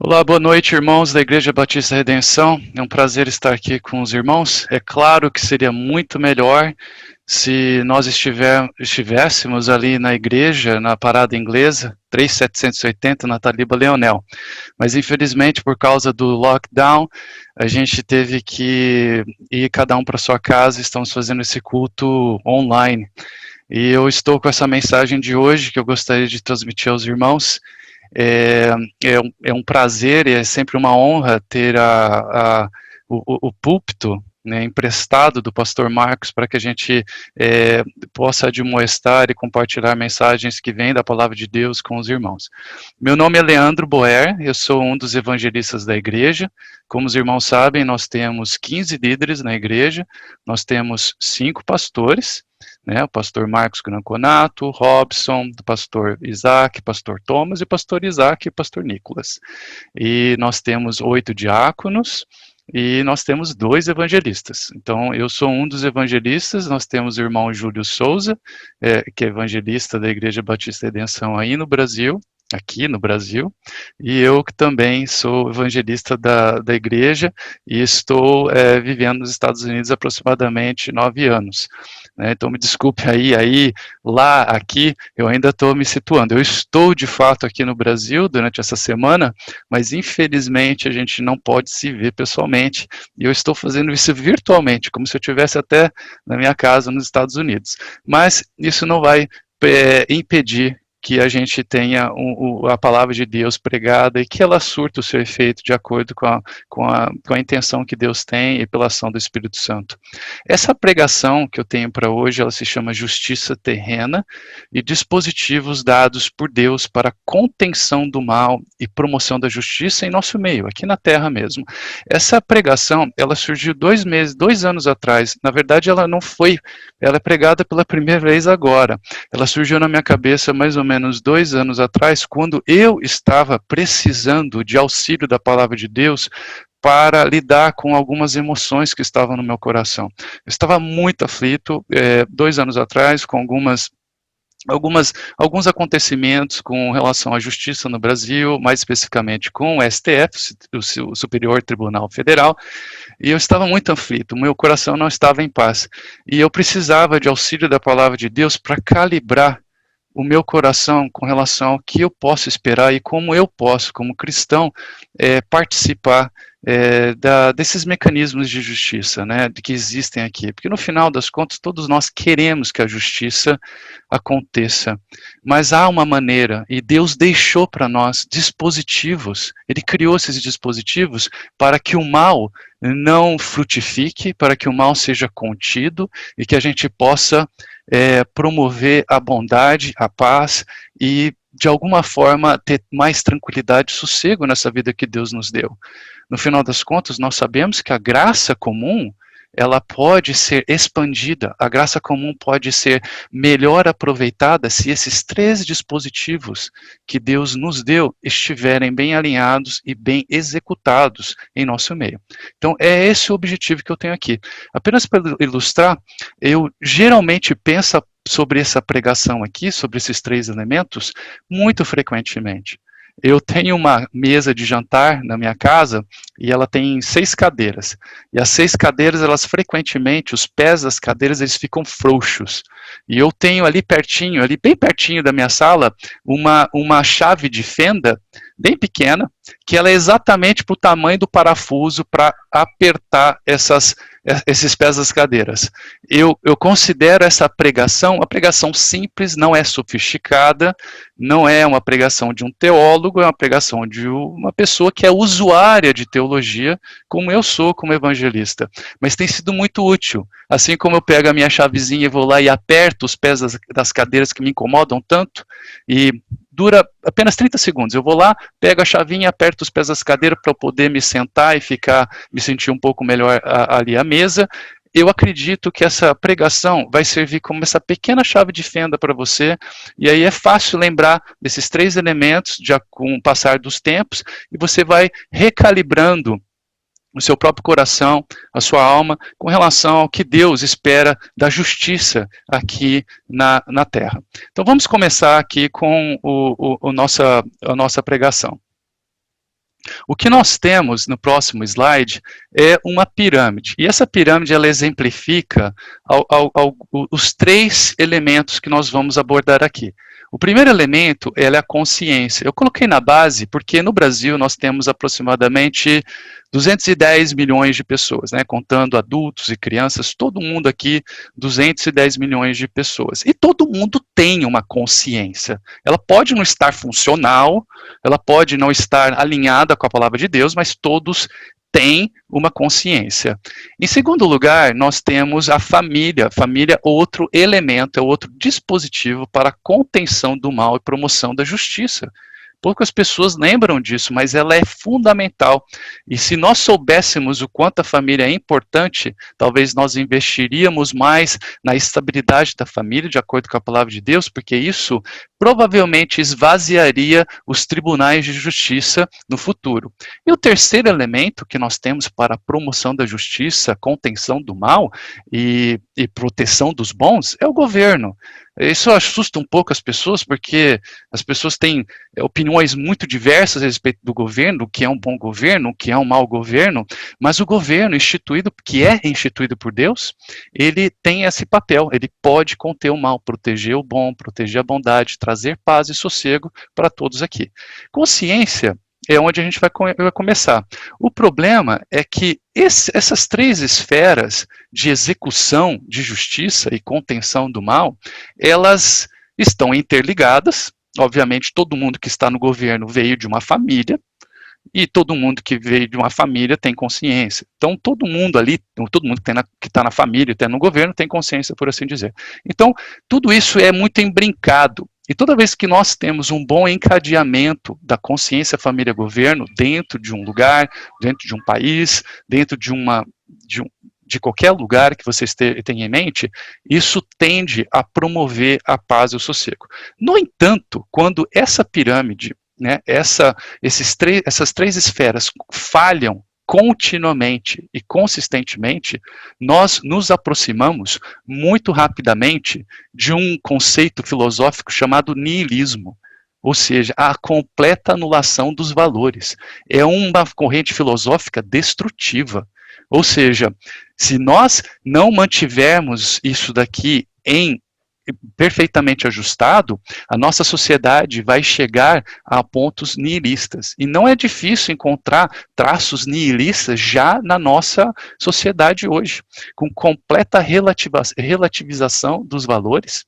Olá, boa noite, irmãos da Igreja Batista Redenção. É um prazer estar aqui com os irmãos. É claro que seria muito melhor se nós estivéssemos ali na igreja, na parada inglesa, 3780, na Taliba Leonel. Mas, infelizmente, por causa do lockdown, a gente teve que ir cada um para sua casa. Estamos fazendo esse culto online. E eu estou com essa mensagem de hoje que eu gostaria de transmitir aos irmãos. É um prazer e é sempre uma honra ter o púlpito, né, emprestado do pastor Marcos para que a gente possa admoestar e compartilhar mensagens que vêm da palavra de Deus com os irmãos. Meu nome é Leandro Boer, eu sou um dos evangelistas da igreja. Como os irmãos sabem, nós temos 15 líderes na igreja, nós temos 5 pastores, né, o pastor Marcos Granconato, Robson, o pastor Isaac, pastor Thomas, e o pastor Isaac e o pastor Nicolas. E nós temos 8 diáconos, e nós temos 2 evangelistas. Então, eu sou um dos evangelistas, nós temos o irmão Júlio Souza, que é evangelista da Igreja Batista Redenção aí no Brasil, aqui no Brasil, e eu que também sou evangelista da igreja e estou vivendo nos Estados Unidos há aproximadamente 9 anos. Então me desculpe aí, lá, aqui, eu ainda estou me situando. Eu estou de fato aqui no Brasil durante essa semana, mas infelizmente a gente não pode se ver pessoalmente, e eu estou fazendo isso virtualmente, como se eu estivesse até na minha casa nos Estados Unidos. Mas isso não vai impedir que a gente tenha a palavra de Deus pregada e que ela surta o seu efeito de acordo com a intenção que Deus tem e pela ação do Espírito Santo. Essa pregação que eu tenho para hoje, ela se chama Justiça Terrena e Dispositivos Dados por Deus para Contenção do Mal e Promoção da Justiça em nosso meio, aqui na Terra mesmo. Essa pregação, ela surgiu 2 anos atrás. Na verdade, ela é pregada pela primeira vez agora. Ela surgiu na minha cabeça mais ou menos 2 anos atrás, quando eu estava precisando de auxílio da palavra de Deus para lidar com algumas emoções que estavam no meu coração. Eu estava muito aflito, 2 anos atrás, com alguns acontecimentos com relação à justiça no Brasil, mais especificamente com o STF, o Superior Tribunal Federal, e eu estava muito aflito, meu coração não estava em paz, e eu precisava de auxílio da palavra de Deus para calibrar o meu coração com relação ao que eu posso esperar e como eu posso, como cristão, participar desses mecanismos de justiça, né, que existem aqui. Porque no final das contas, todos nós queremos que a justiça aconteça, mas há uma maneira, e Deus deixou para nós dispositivos, Ele criou esses dispositivos para que o mal não frutifique, para que o mal seja contido e que a gente possa promover a bondade, a paz e, de alguma forma, ter mais tranquilidade e sossego nessa vida que Deus nos deu. No final das contas, nós sabemos que a graça comum, ela pode ser expandida, a graça comum pode ser melhor aproveitada se esses 3 dispositivos que Deus nos deu estiverem bem alinhados e bem executados em nosso meio. Então, é esse o objetivo que eu tenho aqui. Apenas para ilustrar, eu geralmente penso sobre essa pregação aqui, sobre esses 3 elementos, muito frequentemente. Eu tenho uma mesa de jantar na minha casa e ela tem 6 cadeiras. E as 6 cadeiras, elas frequentemente, os pés das cadeiras, eles ficam frouxos. E eu tenho ali pertinho, ali bem pertinho da minha sala, uma chave de fenda bem pequena, que ela é exatamente para o tamanho do parafuso para apertar esses pés das cadeiras. Eu considero essa pregação uma pregação simples, não é sofisticada, não é uma pregação de um teólogo, é uma pregação de uma pessoa que é usuária de teologia, como eu sou como evangelista. Mas tem sido muito útil. Assim como eu pego a minha chavezinha e vou lá e aperto os pés das cadeiras que me incomodam tanto, e dura apenas 30 segundos. Eu vou lá, pego a chavinha, aperto os pés das cadeiras para eu poder me sentar e me sentir um pouco melhor ali à mesa. Eu acredito que essa pregação vai servir como essa pequena chave de fenda para você, e aí é fácil lembrar desses 3 elementos com o passar dos tempos, e você vai recalibrando o seu próprio coração, a sua alma, com relação ao que Deus espera da justiça aqui na Terra. Então vamos começar aqui com a nossa pregação. O que nós temos no próximo slide é uma pirâmide. E essa pirâmide ela exemplifica os 3 elementos que nós vamos abordar aqui. O primeiro elemento é a consciência. Eu coloquei na base porque no Brasil nós temos aproximadamente 210 milhões de pessoas, né, contando adultos e crianças, todo mundo aqui, 210 milhões de pessoas. E todo mundo tem uma consciência. Ela pode não estar funcional, ela pode não estar alinhada com a palavra de Deus, mas todos têm uma consciência. Em segundo lugar, nós temos a família. A família é outro elemento, é outro dispositivo para a contenção do mal e promoção da justiça. Poucas pessoas lembram disso, mas ela é fundamental. E se nós soubéssemos o quanto a família é importante, talvez nós investiríamos mais na estabilidade da família, de acordo com a palavra de Deus, porque isso provavelmente esvaziaria os tribunais de justiça no futuro. E o terceiro elemento que nós temos para a promoção da justiça, contenção do mal e proteção dos bons é o governo. Isso assusta um pouco as pessoas, porque as pessoas têm opiniões muito diversas a respeito do governo, o que é um bom governo, o que é um mau governo, mas o governo instituído, que é instituído por Deus, ele tem esse papel, ele pode conter o mal, proteger o bom, proteger a bondade, trazer paz e sossego para todos aqui. Consciência é onde a gente vai começar. O problema é que essas 3 esferas de execução de justiça e contenção do mal, elas estão interligadas. Obviamente, todo mundo que está no governo veio de uma família, e todo mundo que veio de uma família tem consciência. Então, todo mundo ali, todo mundo que está na família, está no governo, tem consciência, por assim dizer. Então, tudo isso é muito embrincado. E toda vez que nós temos um bom encadeamento da consciência, família, governo, dentro de um lugar, dentro de um país, dentro de qualquer lugar que você tenha em mente, isso tende a promover a paz e o sossego. No entanto, quando essa pirâmide, né, essas 3 esferas falham continuamente e consistentemente, nós nos aproximamos muito rapidamente de um conceito filosófico chamado niilismo, ou seja, a completa anulação dos valores. É uma corrente filosófica destrutiva. Ou seja, se nós não mantivermos isso daqui perfeitamente ajustado, a nossa sociedade vai chegar a pontos nihilistas. E não é difícil encontrar traços nihilistas já na nossa sociedade hoje, com completa relativização dos valores,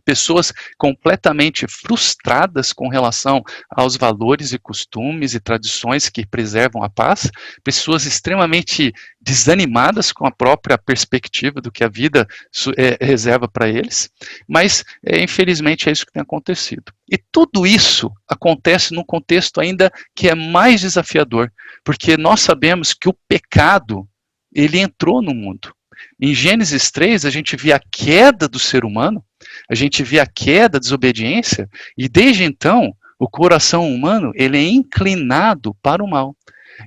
pessoas completamente frustradas com relação aos valores e costumes e tradições que preservam a paz, pessoas extremamente desanimadas com a própria perspectiva do que a vida reserva para eles, mas infelizmente é isso que tem acontecido. E tudo isso acontece num contexto ainda que é mais desafiador, porque nós sabemos que o pecado, ele entrou no mundo. Em Gênesis 3, a gente vê a queda do ser humano, a gente vê a queda, a desobediência, e desde então, o coração humano, ele é inclinado para o mal.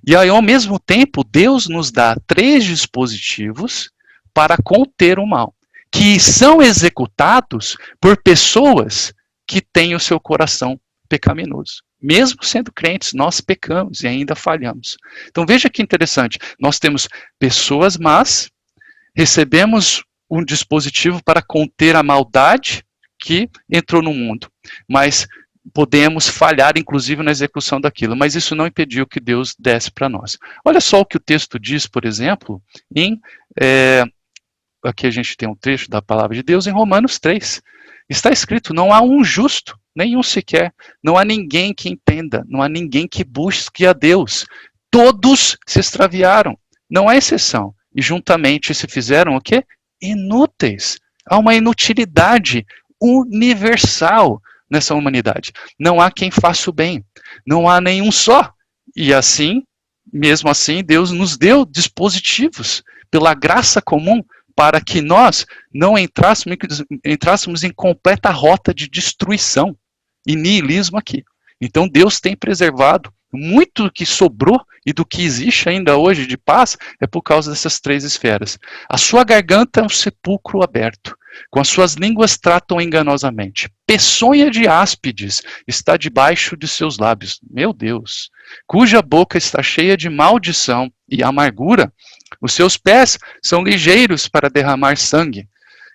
E aí, ao mesmo tempo, Deus nos dá 3 dispositivos para conter o mal, que são executados por pessoas que têm o seu coração pecaminoso. Mesmo sendo crentes, nós pecamos e ainda falhamos. Então veja que interessante, nós temos pessoas más, recebemos um dispositivo para conter a maldade que entrou no mundo, mas podemos falhar, inclusive, na execução daquilo, mas isso não impediu que Deus desse para nós. Olha só o que o texto diz, por exemplo, aqui a gente tem um trecho da palavra de Deus em Romanos 3. Está escrito, não há um justo, nenhum sequer, não há ninguém que entenda, não há ninguém que busque a Deus. Todos se extraviaram, não há exceção. E juntamente se fizeram o quê? Inúteis. Há uma inutilidade universal nessa humanidade. Não há quem faça o bem. Não há nenhum só. E assim, mesmo assim, Deus nos deu dispositivos pela graça comum para que nós não entrássemos em completa rota de destruição e niilismo aqui. Então Deus tem preservado Muito que sobrou e do que existe ainda hoje de paz é por causa dessas três esferas. A sua garganta é um sepulcro aberto. Com as suas línguas tratam enganosamente. Peçonha de áspides está debaixo de seus lábios. Meu Deus! Cuja boca está cheia de maldição e amargura. Os seus pés são ligeiros para derramar sangue.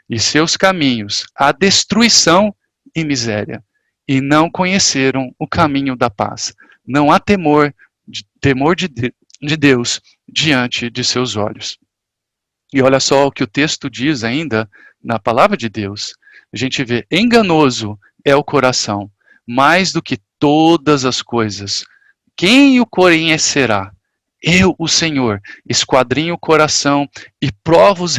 E seus caminhos, a destruição e miséria. E não conheceram o caminho da paz. Não há temor de Deus diante de seus olhos. E olha só o que o texto diz ainda na palavra de Deus. A gente vê, enganoso é o coração, mais do que todas as coisas. Quem o conhecerá? Eu, o Senhor, esquadrinho o coração e provo-os,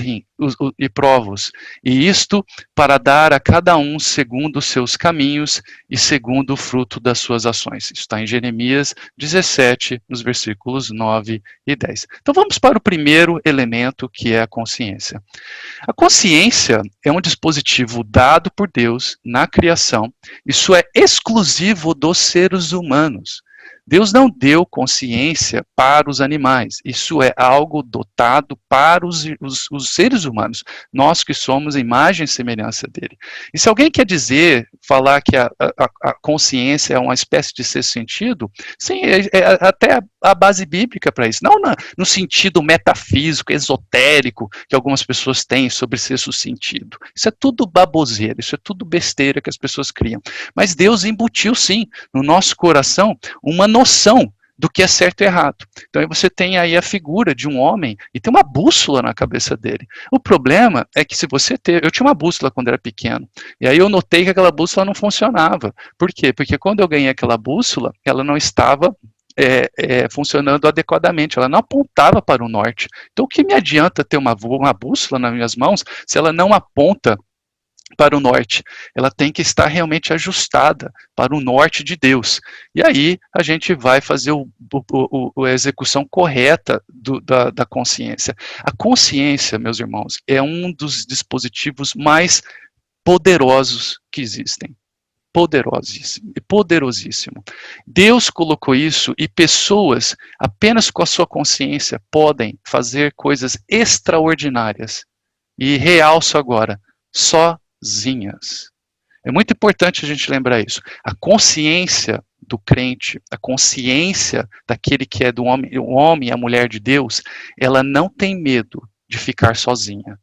e isto para dar a cada um segundo os seus caminhos e segundo o fruto das suas ações. Isso está em Jeremias 17, nos versículos 9 e 10. Então vamos para o primeiro elemento, que é a consciência. A consciência é um dispositivo dado por Deus na criação. Isso é exclusivo dos seres humanos. Deus não deu consciência para os animais. Isso é algo dotado para os seres humanos. Nós que somos a imagem e semelhança dele. E se alguém quer falar que a consciência é uma espécie de sexto sentido, sim, é até a base bíblica para isso. Não no sentido metafísico, esotérico, que algumas pessoas têm sobre sexto sentido. Isso é tudo baboseira, isso é tudo besteira que as pessoas criam. Mas Deus embutiu, sim, no nosso coração uma noção do que é certo e errado. Então você tem aí a figura de um homem e tem uma bússola na cabeça dele. O problema é que se você eu tinha uma bússola quando era pequeno, e aí eu notei que aquela bússola não funcionava. Por quê? Porque quando eu ganhei aquela bússola, ela não estava funcionando adequadamente, ela não apontava para o norte. Então o que me adianta ter uma bússola nas minhas mãos se ela não aponta para o norte? Ela tem que estar realmente ajustada para o norte de Deus. E aí a gente vai fazer a execução correta da consciência. A consciência, meus irmãos, é um dos dispositivos mais poderosos que existem. Poderosíssimo. Deus colocou isso e pessoas, apenas com a sua consciência, podem fazer coisas extraordinárias. E realço agora, sozinhas. É muito importante a gente lembrar isso. A consciência do crente, a consciência daquele que é do homem, o homem e a mulher de Deus, ela não tem medo de ficar sozinha.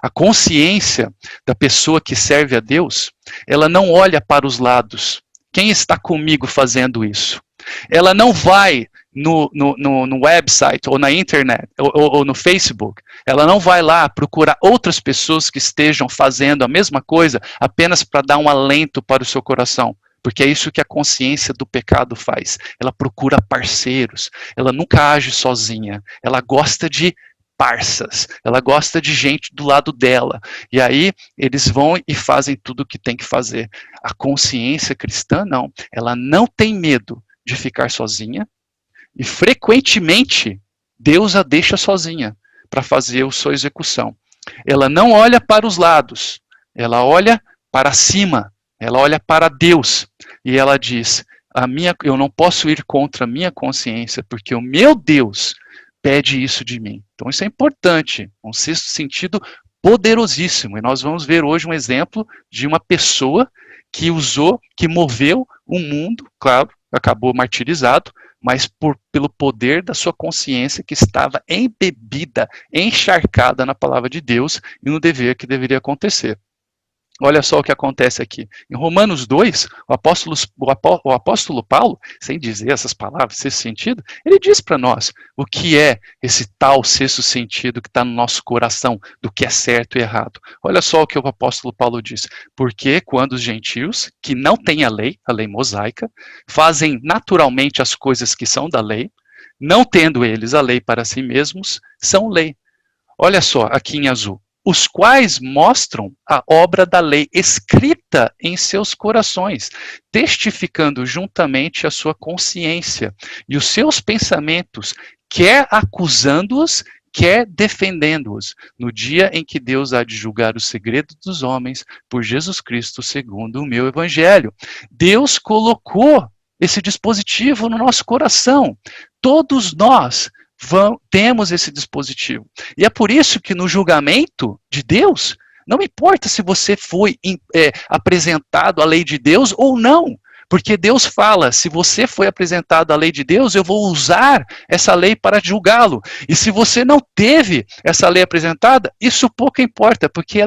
A consciência da pessoa que serve a Deus, ela não olha para os lados. Quem está comigo fazendo isso? Ela não vai no website, ou na internet, ou no Facebook. Ela não vai lá procurar outras pessoas que estejam fazendo a mesma coisa apenas para dar um alento para o seu coração. Porque é isso que a consciência do pecado faz. Ela procura parceiros. Ela nunca age sozinha. Ela gosta de parças, ela gosta de gente do lado dela, e aí eles vão e fazem tudo o que tem que fazer. A consciência cristã não, ela não tem medo de ficar sozinha, e frequentemente Deus a deixa sozinha para fazer a sua execução. Ela não olha para os lados, ela olha para cima, ela olha para Deus, e ela diz, eu não posso ir contra a minha consciência, porque o meu Deus pede isso de mim. Então isso é importante, um sexto sentido poderosíssimo. E nós vamos ver hoje um exemplo de uma pessoa que moveu o mundo, claro, acabou martirizado, mas pelo poder da sua consciência que estava embebida, encharcada na palavra de Deus e no dever que deveria acontecer. Olha só o que acontece aqui. Em Romanos 2, o apóstolo Paulo, sem dizer essas palavras, esse sentido, ele diz para nós o que é esse tal sexto sentido que está no nosso coração, do que é certo e errado. Olha só o que o apóstolo Paulo diz. Porque quando os gentios, que não têm a lei mosaica, fazem naturalmente as coisas que são da lei, não tendo eles a lei para si mesmos, são lei. Olha só, aqui em azul. Os quais mostram a obra da lei escrita em seus corações, testificando juntamente a sua consciência e os seus pensamentos, quer acusando-os, quer defendendo-os, no dia em que Deus há de julgar o segredo dos homens por Jesus Cristo, segundo o meu evangelho. Deus colocou esse dispositivo no nosso coração. Todos nós temos esse dispositivo. E é por isso que no julgamento de Deus, não importa se você foi apresentado à lei de Deus ou não. Porque Deus fala, se você foi apresentado à lei de Deus, eu vou usar essa lei para julgá-lo. E se você não teve essa lei apresentada, isso pouco importa, porque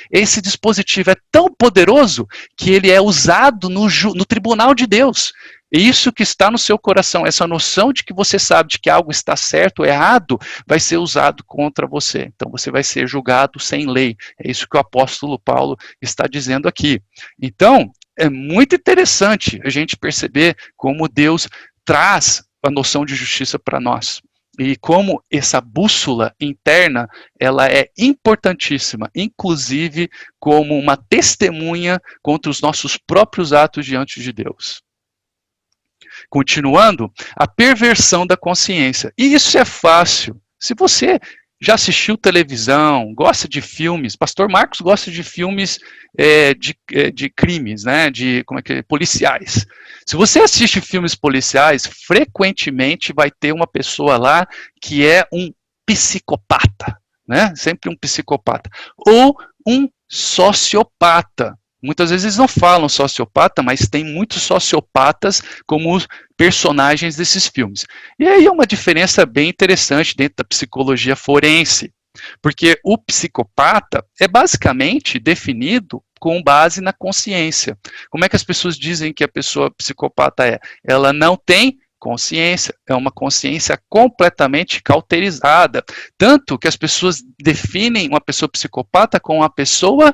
esse dispositivo é tão poderoso que ele é usado no tribunal de Deus. E isso que está no seu coração, essa noção de que você sabe de que algo está certo ou errado, vai ser usado contra você. Então você vai ser julgado sem lei. É isso que o apóstolo Paulo está dizendo aqui. Então, é muito interessante a gente perceber como Deus traz a noção de justiça para nós. E como essa bússola interna, ela é importantíssima, inclusive como uma testemunha contra os nossos próprios atos diante de Deus. Continuando, a perversão da consciência. E isso é fácil. Se você já assistiu televisão, gosta de filmes, Pastor Marcos gosta de filmes de crimes, né, policiais. Se você assiste filmes policiais, frequentemente vai ter uma pessoa lá que é um psicopata, né, sempre um psicopata, ou um sociopata. Muitas vezes eles não falam sociopata, mas tem muitos sociopatas como os personagens desses filmes. E aí é uma diferença bem interessante dentro da psicologia forense, porque o psicopata é basicamente definido com base na consciência. Como é que as pessoas dizem que a pessoa psicopata é? Ela não tem consciência, é uma consciência completamente cauterizada. Tanto que as pessoas definem uma pessoa psicopata como uma pessoa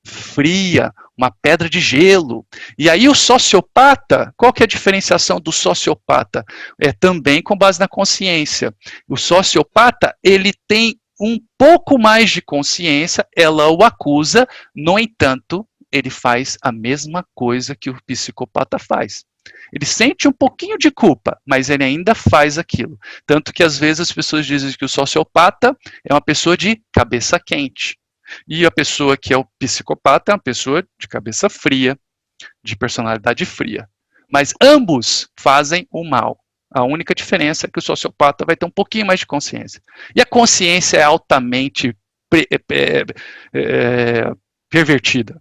fria, uma pedra de gelo. E aí o sociopata, qual que é a diferenciação do sociopata? É também com base na consciência. O sociopata, ele tem um pouco mais de consciência, ela o acusa, no entanto, ele faz a mesma coisa que o psicopata faz. Ele sente um pouquinho de culpa, mas ele ainda faz aquilo. Tanto que às vezes as pessoas dizem que o sociopata é uma pessoa de cabeça quente. E a pessoa que é o psicopata é uma pessoa de cabeça fria, de personalidade fria. Mas ambos fazem o mal. A única diferença é que o sociopata vai ter um pouquinho mais de consciência. E a consciência é altamente pervertida.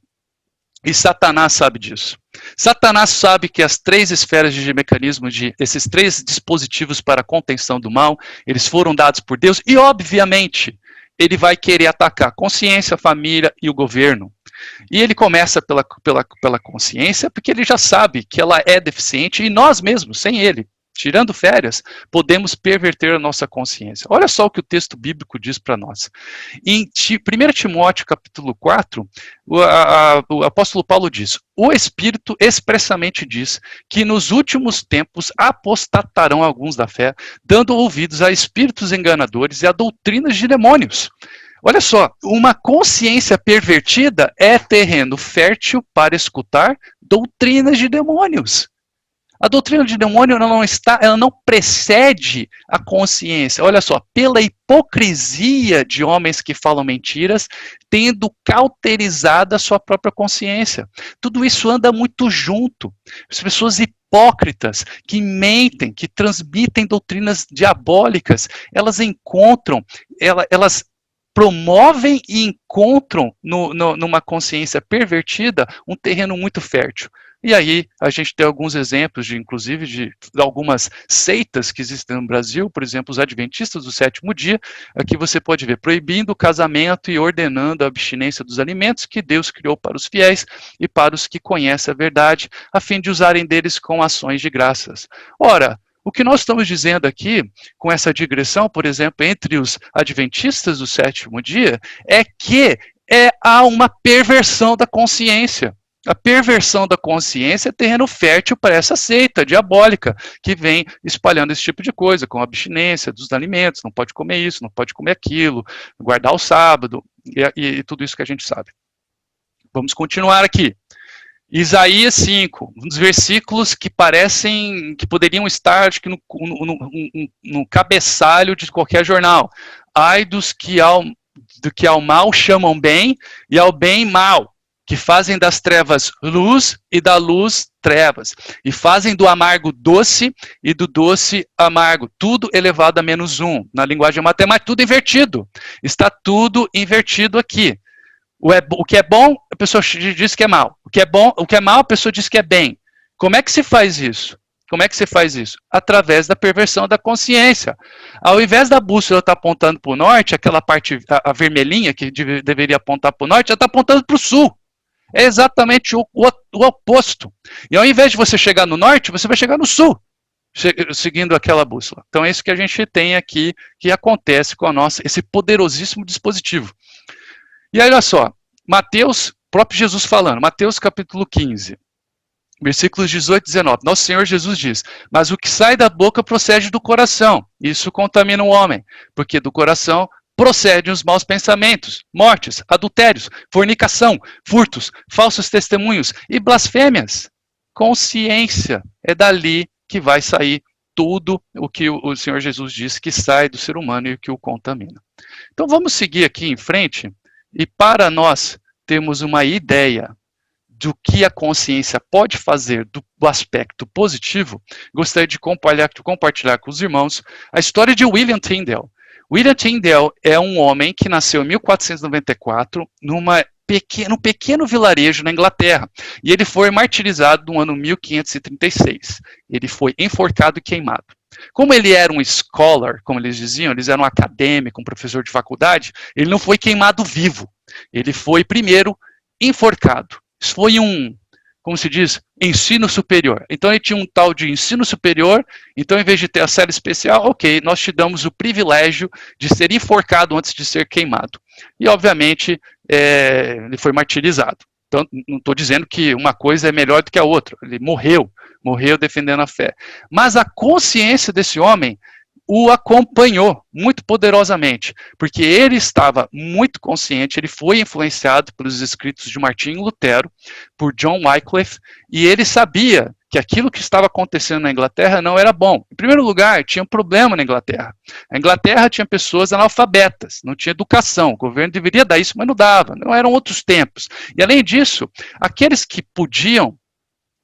E Satanás sabe disso. Satanás sabe que as três esferas de mecanismo, esses três dispositivos para a contenção do mal, eles foram dados por Deus e, obviamente, ele vai querer atacar a consciência, a família e o governo. E ele começa pela consciência, porque ele já sabe que ela é deficiente e nós mesmos, sem ele, tirando férias, podemos perverter a nossa consciência. Olha só o que o texto bíblico diz para nós. Em 1 Timóteo, capítulo 4, o apóstolo Paulo diz: o Espírito expressamente diz que nos últimos tempos apostatarão alguns da fé, dando ouvidos a espíritos enganadores e a doutrinas de demônios. Olha só, uma consciência pervertida é terreno fértil para escutar doutrinas de demônios. A doutrina de demônio ela não precede a consciência. Olha só, pela hipocrisia de homens que falam mentiras, tendo cauterizada a sua própria consciência. Tudo isso anda muito junto. As pessoas hipócritas que mentem, que transmitem doutrinas diabólicas, elas promovem e encontram numa consciência pervertida um terreno muito fértil. E aí a gente tem alguns exemplos, inclusive, de algumas seitas que existem no Brasil, por exemplo, os adventistas do sétimo dia, aqui você pode ver, proibindo o casamento e ordenando a abstinência dos alimentos que Deus criou para os fiéis e para os que conhecem a verdade, a fim de usarem deles com ações de graças. Ora, o que nós estamos dizendo aqui, com essa digressão, por exemplo, entre os adventistas do sétimo dia, é que há uma perversão da consciência. A perversão da consciência é terreno fértil para essa seita diabólica que vem espalhando esse tipo de coisa, com abstinência dos alimentos, não pode comer isso, não pode comer aquilo, guardar o sábado e tudo isso que a gente sabe. Vamos continuar aqui. Isaías 5, um dos versículos que parecem, que poderiam estar acho que no cabeçalho de qualquer jornal. Ai dos que ao mal chamam bem e ao bem mal. que fazem das trevas luz e da luz trevas, e fazem do amargo doce e do doce amargo, tudo elevado a -1. Na linguagem matemática, tudo invertido. Está tudo invertido aqui. O que é bom, a pessoa diz que é mal. O que é bom, o que é mal, a pessoa diz que é bem. Como é que se faz isso? Como é que se faz isso? Através da perversão da consciência. Ao invés da bússola estar apontando para o norte, aquela parte, a vermelhinha que deveria apontar para o norte, ela está apontando para o sul. É exatamente o oposto. E ao invés de você chegar no norte, você vai chegar no sul, seguindo aquela bússola. Então é isso que a gente tem aqui, que acontece com esse poderosíssimo dispositivo. E aí, olha só, Mateus, próprio Jesus falando, Mateus capítulo 15, versículos 18 e 19. Nosso Senhor Jesus diz: mas o que sai da boca procede do coração. Isso contamina o homem, porque do coração procedem os maus pensamentos, mortes, adultérios, fornicação, furtos, falsos testemunhos e blasfêmias. Consciência, é dali que vai sair tudo o que o Senhor Jesus disse que sai do ser humano e que o contamina. Então vamos seguir aqui em frente, e para nós termos uma ideia do que a consciência pode fazer do aspecto positivo, gostaria de compartilhar com os irmãos a história de William Tyndale. William Tyndale é um homem que nasceu em 1494 num pequeno vilarejo na Inglaterra, e ele foi martirizado no ano 1536. Ele foi enforcado e queimado. Como ele era um scholar, como eles diziam, eles eram um acadêmico, um professor de faculdade, ele não foi queimado vivo. Ele foi primeiro enforcado. Isso foi como se diz, ensino superior. Então ele tinha um tal de ensino superior, então em vez de ter a cela especial, ok, nós te damos o privilégio de ser enforcado antes de ser queimado. E obviamente ele foi martirizado. Então não estou dizendo que uma coisa é melhor do que a outra, ele morreu defendendo a fé. Mas a consciência desse homem o acompanhou muito poderosamente, porque ele estava muito consciente, ele foi influenciado pelos escritos de Martinho Lutero, por John Wycliffe, e ele sabia que aquilo que estava acontecendo na Inglaterra não era bom. Em primeiro lugar, tinha um problema na Inglaterra. A Inglaterra tinha pessoas analfabetas, não tinha educação, o governo deveria dar isso, mas não dava, não eram outros tempos. E além disso, aqueles que podiam,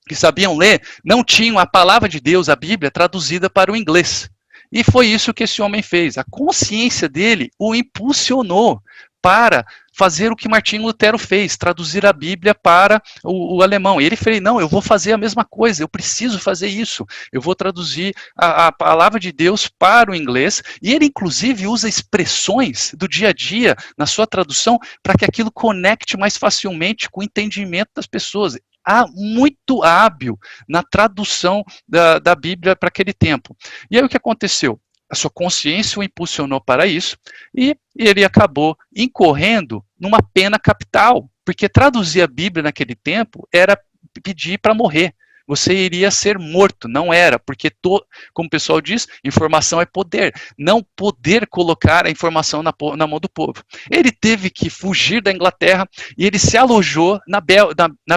que sabiam ler, não tinham a palavra de Deus, a Bíblia, traduzida para o inglês. E foi isso que esse homem fez. A consciência dele o impulsionou para fazer o que Martinho Lutero fez, traduzir a Bíblia para o alemão. E ele falou, não, eu vou fazer a mesma coisa, eu preciso fazer isso. Eu vou traduzir a palavra de Deus para o inglês. E ele, inclusive, usa expressões do dia a dia na sua tradução para que aquilo conecte mais facilmente com o entendimento das pessoas. Muito hábil na tradução da Bíblia para aquele tempo. E aí o que aconteceu? A sua consciência o impulsionou para isso e ele acabou incorrendo numa pena capital, porque traduzir a Bíblia naquele tempo era pedir para morrer. Você iria ser morto, não era, porque, como o pessoal diz, informação é poder. Não poder colocar a informação na mão do povo. Ele teve que fugir da Inglaterra e ele se alojou na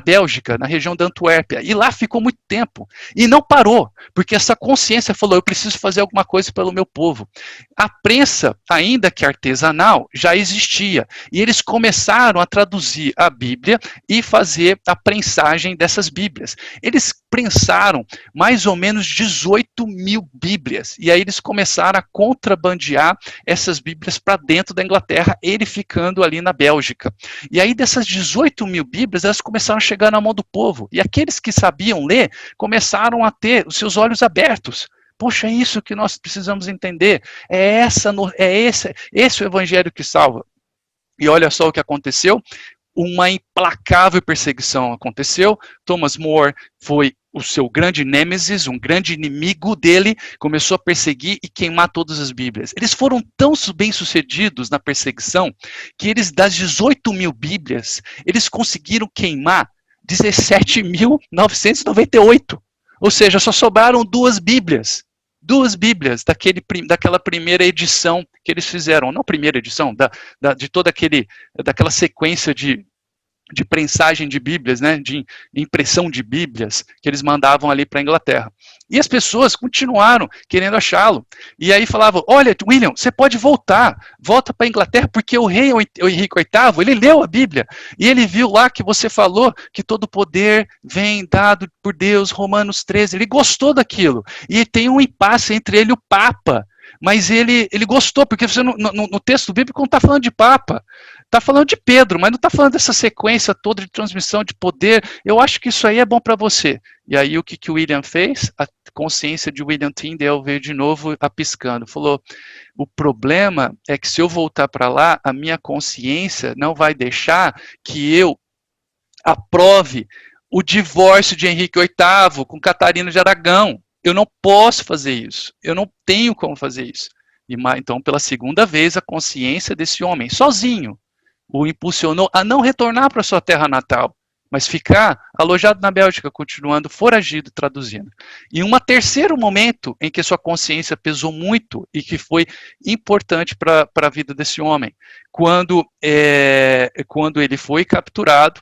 Bélgica, na região da Antuérpia. E lá ficou muito tempo. E não parou, porque essa consciência falou, eu preciso fazer alguma coisa pelo meu povo. A prensa, ainda que artesanal, já existia. E eles começaram a traduzir a Bíblia e fazer a prensagem dessas Bíblias. Eles prensaram mais ou menos 18 mil Bíblias, e aí eles começaram a contrabandear essas Bíblias para dentro da Inglaterra, ele ficando ali na Bélgica. E aí dessas 18 mil Bíblias, elas começaram a chegar na mão do povo, e aqueles que sabiam ler, começaram a ter os seus olhos abertos. Poxa, é isso que nós precisamos entender, esse o evangelho que salva. E olha só o que aconteceu, uma implacável perseguição aconteceu, Thomas More foi o seu grande nêmesis, um grande inimigo dele, começou a perseguir e queimar todas as Bíblias. Eles foram tão bem-sucedidos na perseguição, que eles, das 18 mil Bíblias, eles conseguiram queimar 17.998, ou seja, só sobraram 2 Bíblias. 2 Bíblias daquela primeira edição que eles fizeram, não primeira edição, de toda daquela sequência de de prensagem de Bíblias, né, de impressão de Bíblias, que eles mandavam ali para a Inglaterra. E as pessoas continuaram querendo achá-lo. E aí falavam, olha, William, você pode volta para a Inglaterra, porque o rei Henrique VIII, ele leu a Bíblia, e ele viu lá que você falou que todo poder vem dado por Deus, Romanos 13, ele gostou daquilo. E tem um impasse entre ele e o Papa, mas ele gostou, porque você no texto bíblico não está falando de Papa, está falando de Pedro, mas não está falando dessa sequência toda de transmissão de poder. Eu acho que isso aí é bom para você. E aí o que o William fez? A consciência de William Tyndale veio de novo piscando. Falou, o problema é que se eu voltar para lá, a minha consciência não vai deixar que eu aprove o divórcio de Henrique VIII com Catarina de Aragão. Eu não posso fazer isso. Eu não tenho como fazer isso. E, então, pela segunda vez, a consciência desse homem, sozinho, o impulsionou a não retornar para sua terra natal, mas ficar alojado na Bélgica, continuando foragido, traduzindo. E um terceiro momento em que sua consciência pesou muito e que foi importante para a vida desse homem, quando ele foi capturado,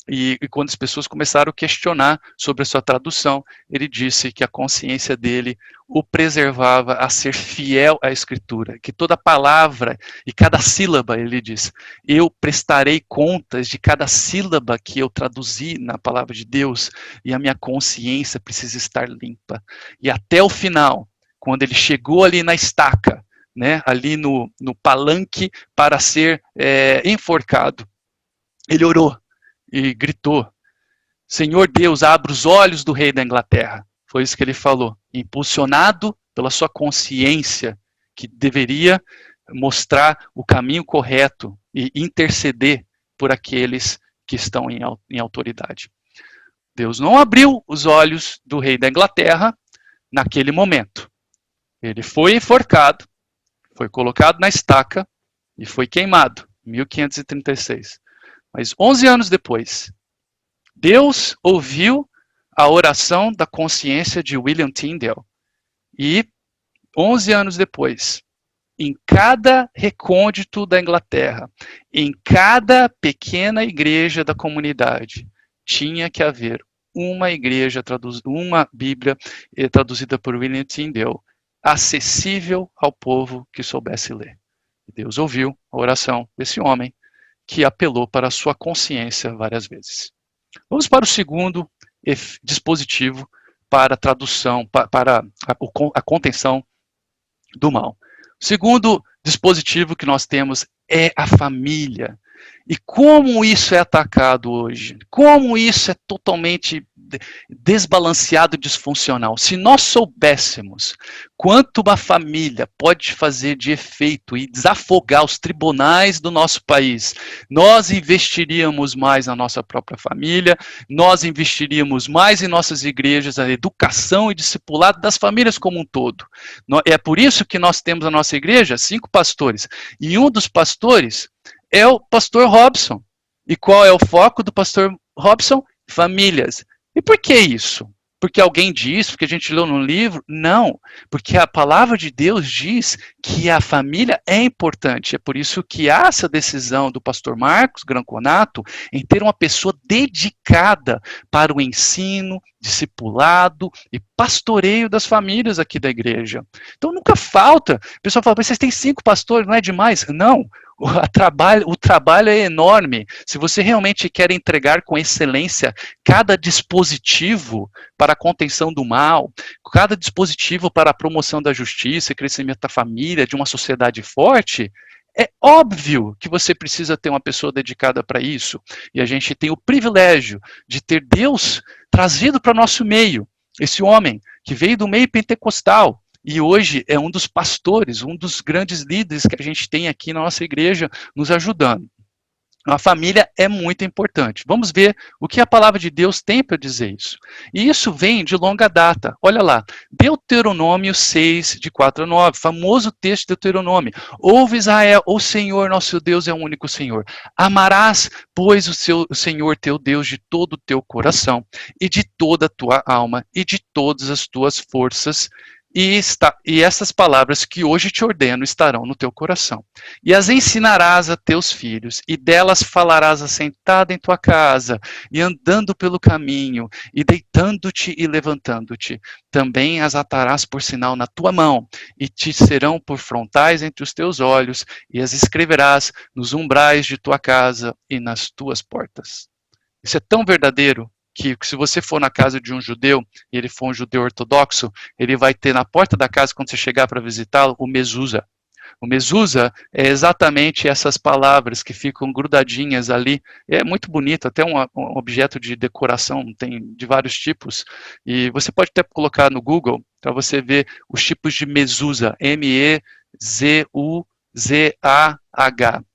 e quando as pessoas começaram a questionar sobre a sua tradução, ele disse que a consciência dele o preservava a ser fiel à Escritura, que toda palavra e cada sílaba, ele diz, eu prestarei contas de cada sílaba que eu traduzi na palavra de Deus, e a minha consciência precisa estar limpa. E até o final, quando ele chegou ali na estaca, né, ali no palanque para ser enforcado, ele orou e gritou, Senhor Deus, abra os olhos do rei da Inglaterra. Foi isso que ele falou, impulsionado pela sua consciência, que deveria mostrar o caminho correto e interceder por aqueles que estão em autoridade. Deus não abriu os olhos do rei da Inglaterra naquele momento. Ele foi enforcado, foi colocado na estaca e foi queimado, em 1536. Mas 11 anos depois, Deus ouviu a oração da consciência de William Tyndale. E 11 anos depois, em cada recôndito da Inglaterra, em cada pequena igreja da comunidade, tinha que haver uma igreja, uma Bíblia traduzida por William Tyndale, acessível ao povo que soubesse ler. Deus ouviu a oração desse homem, que apelou para a sua consciência várias vezes. Vamos para o segundo dispositivo para a tradução, para a contenção do mal. O segundo dispositivo que nós temos é a família. E como isso é atacado hoje? Como isso é totalmente desbalanceado e disfuncional? Se nós soubéssemos quanto uma família pode fazer de efeito e desafogar os tribunais do nosso país, nós investiríamos mais na nossa própria família, nós investiríamos mais em nossas igrejas, a educação e discipulado das famílias como um todo. É por isso que nós temos na nossa igreja 5 pastores. E um dos pastores é o pastor Robson. E qual é o foco do pastor Robson? Famílias. E por que isso? Porque alguém diz, porque a gente leu no livro? Não, porque a palavra de Deus diz que a família é importante. É por isso que há essa decisão do pastor Marcos Granconato em ter uma pessoa dedicada para o ensino, discipulado e pastoreio das famílias aqui da igreja. Então nunca falta. O pessoal fala, mas vocês têm 5 pastores, não é demais? Não. O trabalho é enorme. Se você realmente quer entregar com excelência cada dispositivo para a contenção do mal, cada dispositivo para a promoção da justiça e crescimento da família, de uma sociedade forte, é óbvio que você precisa ter uma pessoa dedicada para isso. E a gente tem o privilégio de ter Deus trazido para o nosso meio. Esse homem que veio do meio pentecostal, e hoje é um dos pastores, um dos grandes líderes que a gente tem aqui na nossa igreja nos ajudando. A família é muito importante. Vamos ver o que a palavra de Deus tem para dizer isso. E isso vem de longa data. Olha lá, Deuteronômio 6, de 4 a 9, famoso texto de Deuteronômio. Ouve Israel, o Senhor nosso Deus é o único Senhor. Amarás, pois, o Senhor teu Deus de todo o teu coração, e de toda a tua alma, e de todas as tuas forças, e essas palavras que hoje te ordeno estarão no teu coração. E as ensinarás a teus filhos, e delas falarás assentado em tua casa, e andando pelo caminho, e deitando-te e levantando-te. Também as atarás por sinal na tua mão, e te serão por frontais entre os teus olhos, e as escreverás nos umbrais de tua casa e nas tuas portas. Isso é tão verdadeiro que se você for na casa de um judeu, e ele for um judeu ortodoxo, ele vai ter na porta da casa, quando você chegar para visitá-lo, o mezuzá. O mezuzá é exatamente essas palavras que ficam grudadinhas ali. É muito bonito, até um objeto de decoração, tem de vários tipos. E você pode até colocar no Google para você ver os tipos de mezuzá, M-E-Z-U-Z-A-H,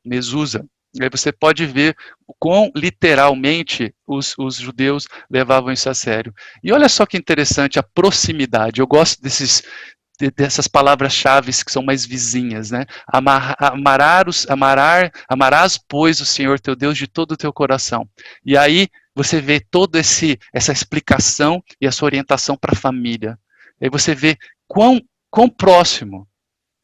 mezuzá. E aí você pode ver o quão literalmente os judeus levavam isso a sério. E olha só que interessante a proximidade. Eu gosto dessas palavras-chave que são mais vizinhas, né? Amarás, pois, o Senhor teu Deus de todo o teu coração. E aí você vê toda essa explicação e essa orientação para a família. Aí você vê quão próximo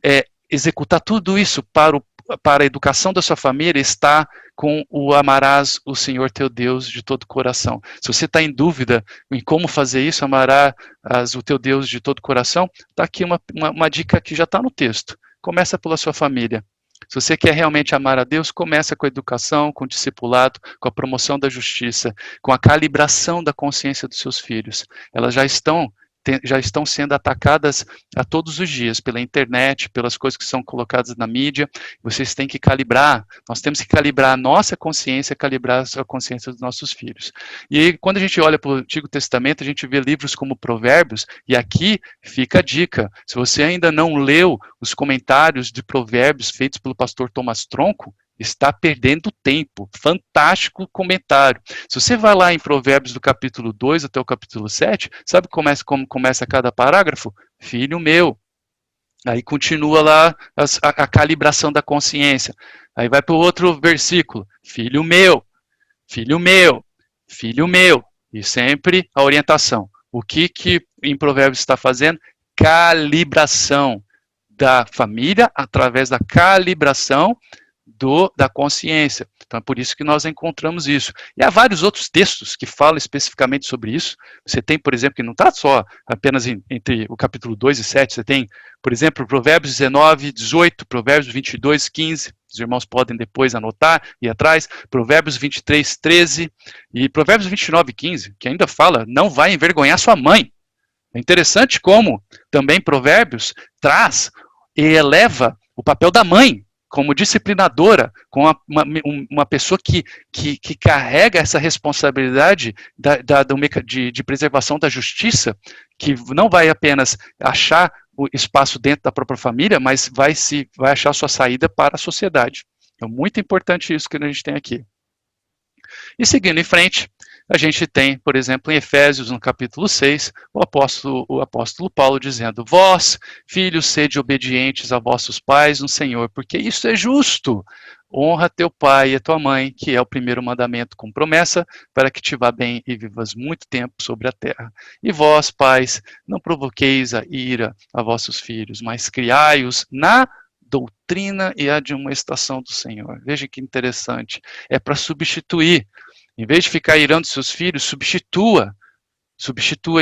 é executar tudo isso para a educação da sua família está com o amarás o Senhor teu Deus de todo o coração. Se você está em dúvida em como fazer isso, amarás o teu Deus de todo o coração, está aqui uma dica que já está no texto. Começa pela sua família. Se você quer realmente amar a Deus, começa com a educação, com o discipulado, com a promoção da justiça, com a calibração da consciência dos seus filhos. Elas já estão sendo atacadas a todos os dias, pela internet, pelas coisas que são colocadas na mídia. Vocês têm que calibrar, nós temos que calibrar a nossa consciência, calibrar a consciência dos nossos filhos. E aí, quando a gente olha para o Antigo Testamento, a gente vê livros como Provérbios, e aqui fica a dica, se você ainda não leu os comentários de Provérbios feitos pelo pastor Thomas Tronco, está perdendo tempo. Fantástico comentário. Se você vai lá em Provérbios do capítulo 2 até o capítulo 7, sabe como começa cada parágrafo? Filho meu. Aí continua lá a calibração da consciência. Aí vai para o outro versículo. Filho meu, filho meu, filho meu. E sempre a orientação. O que em Provérbios está fazendo? Calibração da família através da calibração da consciência. Então é por isso que nós encontramos isso. E há vários outros textos que falam especificamente sobre isso. Você tem, por exemplo, que não está só apenas entre o capítulo 2 e 7, você tem, por exemplo, Provérbios 19, 18, Provérbios 22, 15, os irmãos podem depois anotar e atrás, Provérbios 23, 13 e Provérbios 29, 15, que ainda fala, não vai envergonhar sua mãe. É interessante como também Provérbios traz e eleva o papel da mãe como disciplinadora, como uma pessoa que carrega essa responsabilidade de preservação da justiça, que não vai apenas achar o espaço dentro da própria família, mas vai achar sua saída para a sociedade. É muito importante isso que a gente tem aqui. E seguindo em frente, a gente tem, por exemplo, em Efésios, no capítulo 6, o apóstolo Paulo dizendo: vós, filhos, sede obedientes a vossos pais no Senhor, porque isso é justo. Honra teu pai e a tua mãe, que é o primeiro mandamento com promessa, para que te vá bem e vivas muito tempo sobre a terra. E vós, pais, não provoqueis a ira a vossos filhos, mas criai-os na doutrina e admoestação do Senhor. Veja que interessante. É para substituir. Em vez de ficar irando seus filhos, substitua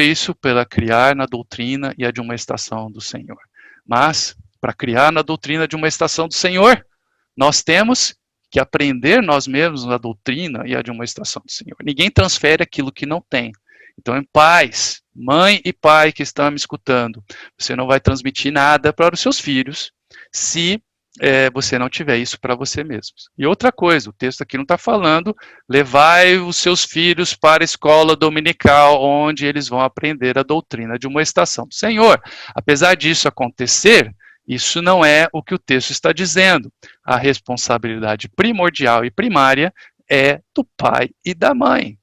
isso pela criar na doutrina e admoestação do Senhor. Mas, para criar na doutrina de uma estação do Senhor, nós temos que aprender nós mesmos na doutrina e admoestação do Senhor. Ninguém transfere aquilo que não tem. Então, pais, mãe e pai que estão me escutando, você não vai transmitir nada para os seus filhos se você não tiver isso para você mesmo. E outra coisa, o texto aqui não está falando, levai os seus filhos para a escola dominical, onde eles vão aprender a doutrina de uma estação do Senhor. Apesar disso acontecer, isso não é o que o texto está dizendo. A responsabilidade primordial e primária é do pai e da mãe.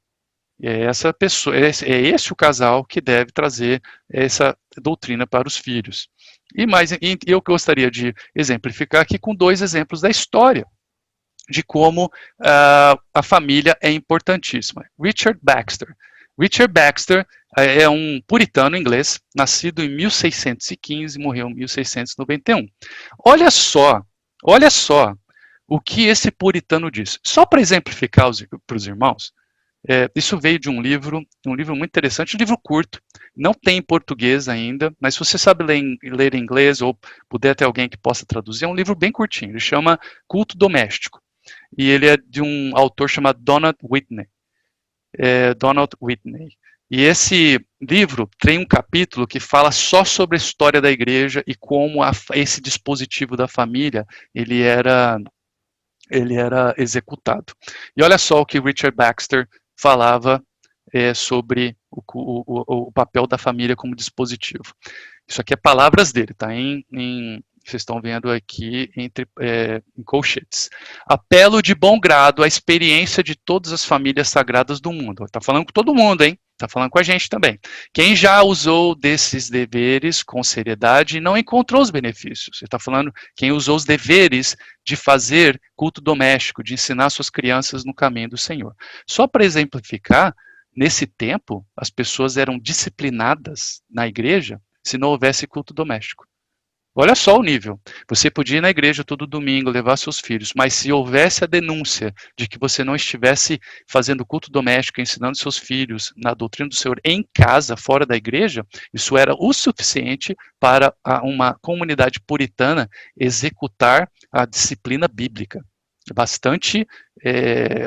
É essa pessoa, é esse o casal que deve trazer essa doutrina para os filhos. E eu gostaria de exemplificar aqui com 2 exemplos da história de como a família é importantíssima. Richard Baxter Richard Baxter é um puritano inglês, nascido em 1615 e morreu em 1691. Olha só o que esse puritano diz. Só para exemplificar para os irmãos, isso veio de um livro muito interessante, um livro curto, não tem em português ainda, mas se você sabe ler inglês ou puder ter alguém que possa traduzir, é um livro bem curtinho, ele chama Culto Doméstico, e ele é de um autor chamado Donald Whitney. E esse livro tem um capítulo que fala só sobre a história da igreja e como esse dispositivo da família, ele era executado. E olha só o que Richard Baxter falava sobre o papel da família como dispositivo. Isso aqui é palavras dele, tá? Vocês estão vendo aqui em colchetes. Apelo de bom grado à experiência de todas as famílias sagradas do mundo. Está falando com todo mundo, hein? Está falando com a gente também. Quem já usou desses deveres com seriedade não encontrou os benefícios. Ele está falando quem usou os deveres de fazer culto doméstico, de ensinar suas crianças no caminho do Senhor. Só para exemplificar, nesse tempo, as pessoas eram disciplinadas na igreja se não houvesse culto doméstico. Olha só o nível. Você podia ir na igreja todo domingo, levar seus filhos, mas se houvesse a denúncia de que você não estivesse fazendo culto doméstico, ensinando seus filhos na doutrina do Senhor em casa, fora da igreja, isso era o suficiente para uma comunidade puritana executar a disciplina bíblica. Bastante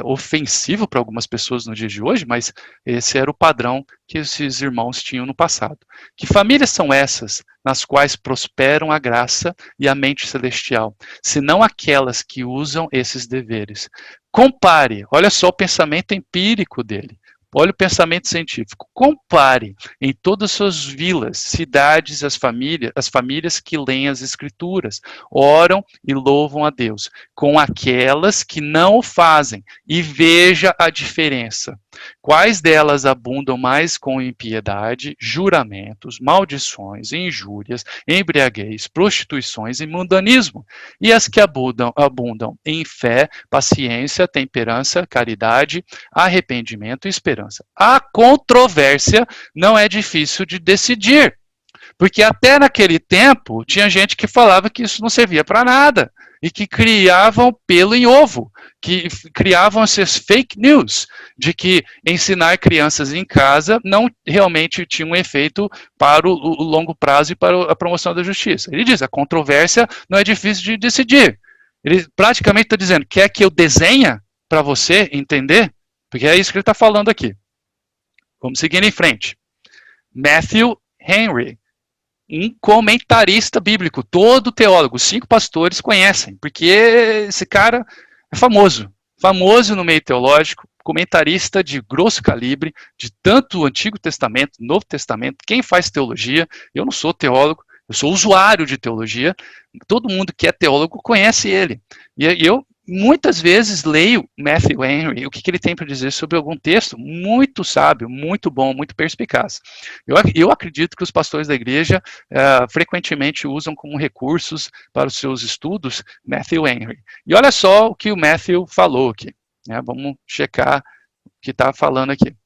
ofensivo para algumas pessoas no dia de hoje, mas esse era o padrão que esses irmãos tinham no passado. Que famílias são essas nas quais prosperam a graça e a mente celestial, senão aquelas que usam esses deveres? Compare, olha só o pensamento empírico dele. Olha o pensamento científico. Compare em todas as suas vilas, cidades, as famílias que leem as escrituras, oram e louvam a Deus, com aquelas que não o fazem, e veja a diferença. Quais delas abundam mais com impiedade, juramentos, maldições, injúrias, embriaguez, prostituições e mundanismo? E as que abundam em fé, paciência, temperança, caridade, arrependimento e esperança. A controvérsia não é difícil de decidir, porque até naquele tempo tinha gente que falava que isso não servia para nada e que criavam pelo em ovo, que criavam esses fake news de que ensinar crianças em casa não realmente tinha um efeito para o longo prazo e para a promoção da justiça. Ele diz, a controvérsia não é difícil de decidir. Ele praticamente está dizendo, quer que eu desenhe para você entender? Porque é isso que ele está falando aqui. Vamos seguir em frente. Matthew Henry, um comentarista bíblico, todo teólogo, 5 pastores conhecem, porque esse cara é famoso no meio teológico, comentarista de grosso calibre, de tanto o Antigo Testamento, Novo Testamento. Quem faz teologia, eu não sou teólogo, eu sou usuário de teologia, todo mundo que é teólogo conhece ele. E eu muitas vezes leio Matthew Henry, o que ele tem para dizer sobre algum texto, muito sábio, muito bom, muito perspicaz. Eu acredito que os pastores da igreja frequentemente usam como recursos para os seus estudos Matthew Henry. E olha só o que o Matthew falou aqui. Né? Vamos checar o que está falando aqui.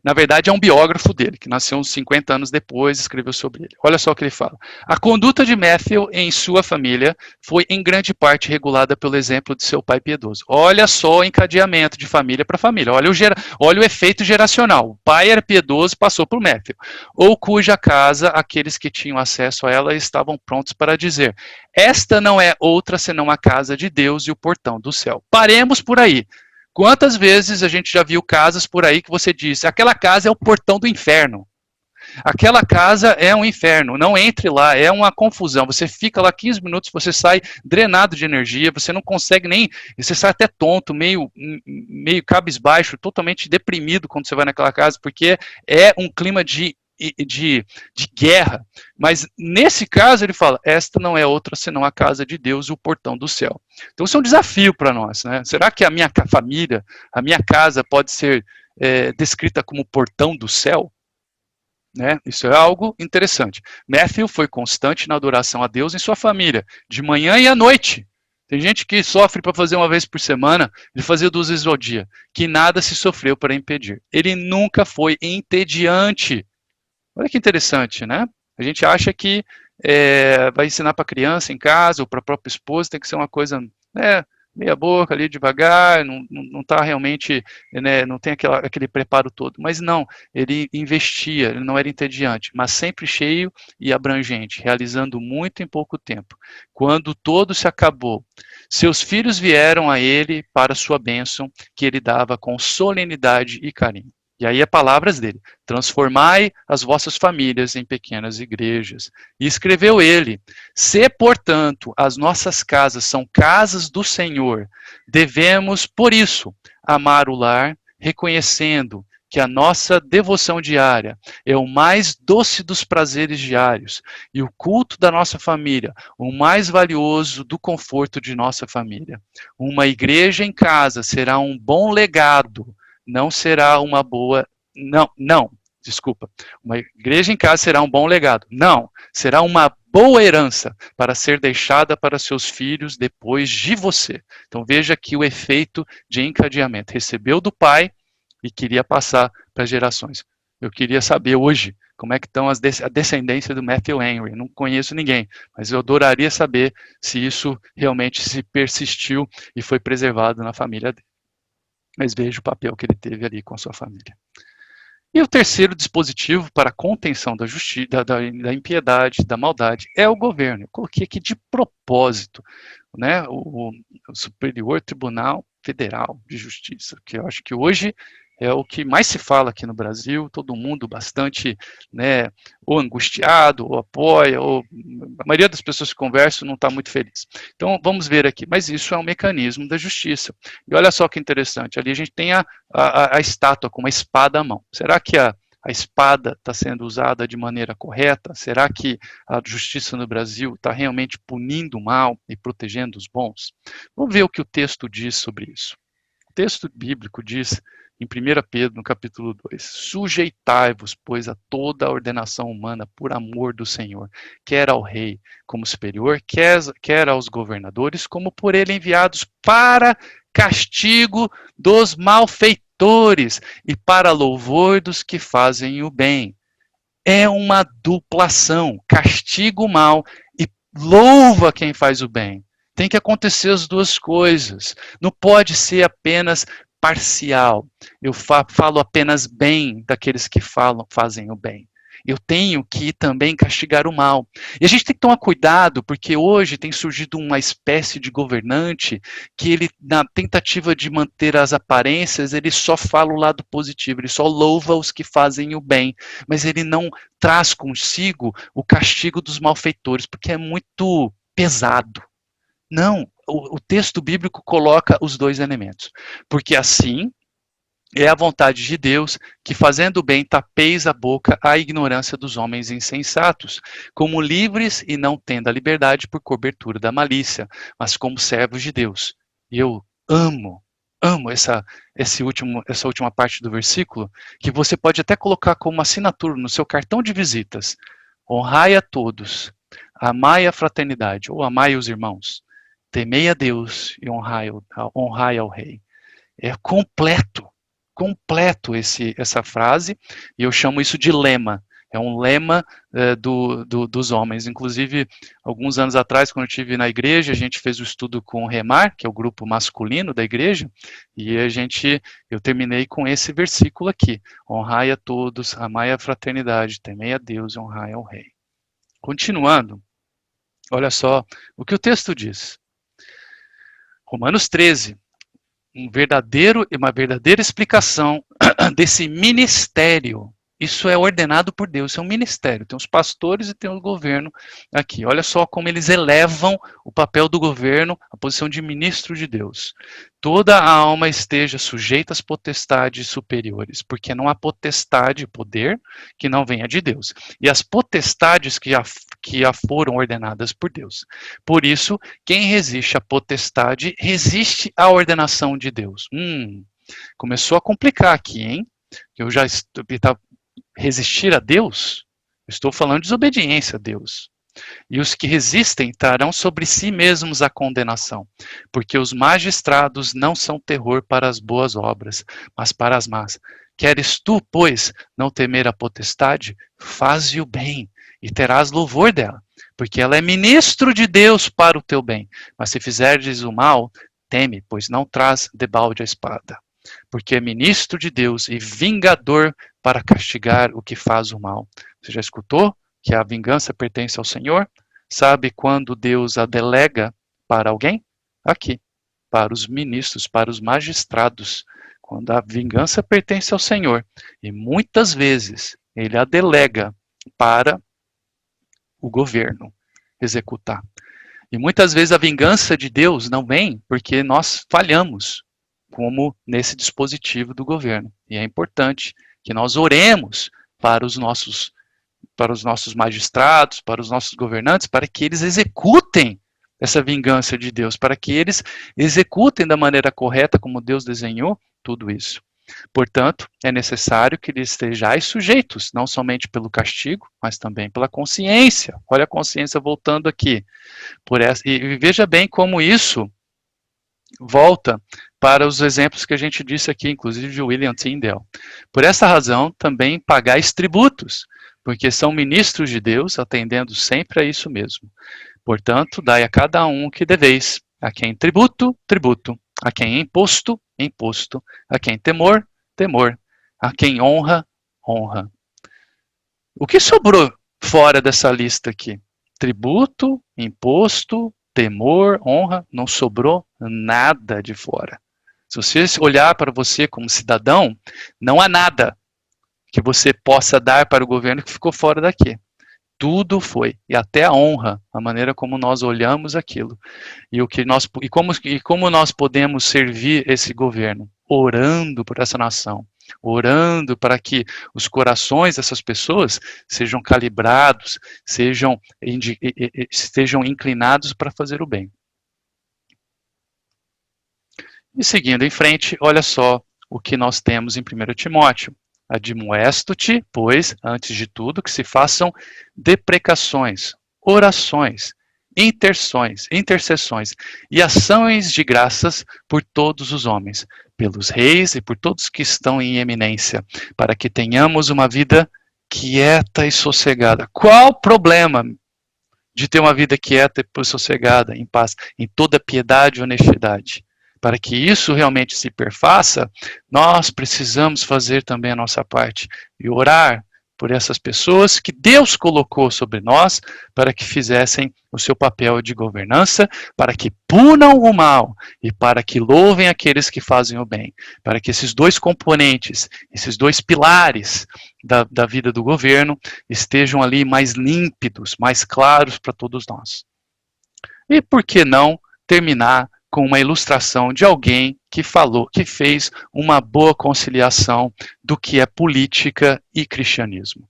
Na verdade, é um biógrafo dele, que nasceu uns 50 anos depois e escreveu sobre ele. Olha só o que ele fala. A conduta de Matthew em sua família foi, em grande parte, regulada pelo exemplo de seu pai piedoso. Olha só o encadeamento de família para família. Olha o efeito geracional. O pai era piedoso, passou por Matthew. Ou cuja casa, aqueles que tinham acesso a ela estavam prontos para dizer, esta não é outra senão a casa de Deus e o portão do céu. Paremos por aí. Quantas vezes a gente já viu casas por aí que você disse, aquela casa é o portão do inferno. Aquela casa é um inferno, não entre lá, é uma confusão. Você fica lá 15 minutos, você sai drenado de energia, você não consegue nem, você sai até tonto, meio cabisbaixo, totalmente deprimido quando você vai naquela casa, porque é um clima de guerra, mas nesse caso ele fala, esta não é outra senão a casa de Deus e o portão do céu. Então isso é um desafio para nós, né? Será que a minha família, a minha casa pode ser descrita como portão do céu? Né? Isso é algo interessante. Matthew foi constante na adoração a Deus em sua família, de manhã e à noite. Tem gente que sofre para fazer uma vez por semana, ele fazia 2 vezes ao dia, que nada se sofreu para impedir. Ele nunca foi entediante. Olha que interessante, né? A gente acha que vai ensinar para a criança em casa ou para a própria esposa, tem que ser uma coisa, né, meia boca ali devagar, não está realmente, né, não tem aquele preparo todo. Mas não, ele investia, ele não era entediante, mas sempre cheio e abrangente, realizando muito em pouco tempo. Quando todo se acabou, seus filhos vieram a ele para sua bênção, que ele dava com solenidade e carinho. E aí, palavras dele: transformai as vossas famílias em pequenas igrejas. E escreveu ele: se, portanto, as nossas casas são casas do Senhor, devemos, por isso, amar o lar, reconhecendo que a nossa devoção diária é o mais doce dos prazeres diários e o culto da nossa família, o mais valioso do conforto de nossa família. Uma igreja em casa será um bom legado, não será uma boa... Desculpa. Uma igreja em casa será um bom legado. Não, será uma boa herança para ser deixada para seus filhos depois de você. Então veja aqui o efeito de encadeamento. Recebeu do pai e queria passar para gerações. Eu queria saber hoje como é que estão a descendência do Matthew Henry. Não conheço ninguém, mas eu adoraria saber se isso realmente se persistiu e foi preservado na família dele. Mas veja o papel que ele teve ali com a sua família. E o terceiro dispositivo para a contenção da impiedade, da maldade, é o governo. Eu coloquei aqui de propósito, né, o Superior Tribunal Federal de Justiça, que eu acho que hoje é o que mais se fala aqui no Brasil, todo mundo bastante, né, ou angustiado, ou apoia, ou a maioria das pessoas que conversam não está muito feliz. Então, vamos ver aqui, mas isso é um mecanismo da justiça. E olha só que interessante, ali a gente tem a estátua com uma espada à mão. Será que a espada está sendo usada de maneira correta? Será que a justiça no Brasil está realmente punindo o mal e protegendo os bons? Vamos ver o que o texto diz sobre isso. O texto bíblico diz, em 1 Pedro, no capítulo 2, sujeitai-vos, pois, a toda a ordenação humana por amor do Senhor, quer ao rei como superior, quer aos governadores, como por ele enviados para castigo dos malfeitores e para louvor dos que fazem o bem. É uma duplação, castiga o mal e louva quem faz o bem. Tem que acontecer as duas coisas. Não pode ser apenas parcial. Eu falo apenas bem daqueles que fazem o bem. Eu tenho que também castigar o mal. E a gente tem que tomar cuidado, porque hoje tem surgido uma espécie de governante que ele, na tentativa de manter as aparências, ele só fala o lado positivo, ele só louva os que fazem o bem, mas ele não traz consigo o castigo dos malfeitores, porque é muito pesado. Não, o texto bíblico coloca os dois elementos. Porque assim é a vontade de Deus que, fazendo o bem, tapeis a boca à ignorância dos homens insensatos, como livres e não tendo a liberdade por cobertura da malícia, mas como servos de Deus. E eu amo essa última parte do versículo, que você pode até colocar como assinatura no seu cartão de visitas. Honrai a todos, amai a fraternidade, ou amai os irmãos. Temei a Deus e honrai ao rei. É completo essa frase, e eu chamo isso de lema. É um lema dos homens. Inclusive, alguns anos atrás, quando eu estive na igreja, a gente fez o estudo com o Remar, que é o grupo masculino da igreja, e eu terminei com esse versículo aqui. Honrai a todos, amai a fraternidade, temei a Deus e honrai ao rei. Continuando, olha só o que o texto diz. Romanos 13, uma verdadeira explicação desse ministério. Isso é ordenado por Deus, isso é um ministério. Tem os pastores e tem o governo aqui. Olha só como eles elevam o papel do governo, a posição de ministro de Deus. Toda a alma esteja sujeita às potestades superiores, porque não há potestade, poder, que não venha de Deus. E as potestades que já foram ordenadas por Deus. Por isso, quem resiste à potestade, resiste à ordenação de Deus. Começou a complicar aqui, hein? Eu já resistir a Deus, estou falando de desobediência a Deus. E os que resistem trarão sobre si mesmos a condenação, porque os magistrados não são terror para as boas obras, mas para as más. Queres tu, pois, não temer a potestade? Faze o bem, e terás louvor dela, porque ela é ministro de Deus para o teu bem. Mas se fizerdes o mal, teme, pois não traz debalde a espada, porque é ministro de Deus e vingador para castigar o que faz o mal. Você já escutou que a vingança pertence ao Senhor? Sabe quando Deus a delega para alguém? Aqui, para os ministros, para os magistrados. Quando a vingança pertence ao Senhor, e muitas vezes ele a delega para o governo executar. E muitas vezes a vingança de Deus não vem porque nós falhamos, como nesse dispositivo do governo. E é importante que nós oremos para os nossos magistrados, para os nossos governantes, para que eles executem essa vingança de Deus, para que eles executem da maneira correta, como Deus desenhou tudo isso. Portanto, é necessário que eles estejais sujeitos, não somente pelo castigo, mas também pela consciência. Olha a consciência voltando aqui. E veja bem como isso volta para os exemplos que a gente disse aqui, inclusive de William Tyndale. Por essa razão, também pagais tributos, porque são ministros de Deus, atendendo sempre a isso mesmo. Portanto, dai a cada um o que deveis, a quem tributo, tributo, a quem imposto, imposto, a quem temor, temor, a quem honra, honra. O que sobrou fora dessa lista aqui? Tributo, imposto, temor, honra, não sobrou nada de fora. Se você olhar para você como cidadão, não há nada que você possa dar para o governo que ficou fora daqui. Tudo foi, e até a honra, a maneira como nós olhamos aquilo. E como nós podemos servir esse governo? Orando por essa nação, orando para que os corações dessas pessoas sejam calibrados, estejam inclinados para fazer o bem. E seguindo em frente, olha só o que nós temos em 1 Timóteo. Admoesto-te, pois, antes de tudo, que se façam deprecações, orações, intercessões e ações de graças por todos os homens, pelos reis e por todos que estão em eminência, para que tenhamos uma vida quieta e sossegada. Qual o problema de ter uma vida quieta e sossegada, em paz, em toda piedade e honestidade? Para que isso realmente se perfaça, nós precisamos fazer também a nossa parte e orar por essas pessoas que Deus colocou sobre nós para que fizessem o seu papel de governança, para que punam o mal e para que louvem aqueles que fazem o bem. Para que esses dois componentes, esses dois pilares da vida do governo estejam ali mais límpidos, mais claros para todos nós. E por que não terminar com uma ilustração de alguém que fez uma boa conciliação do que é política e cristianismo.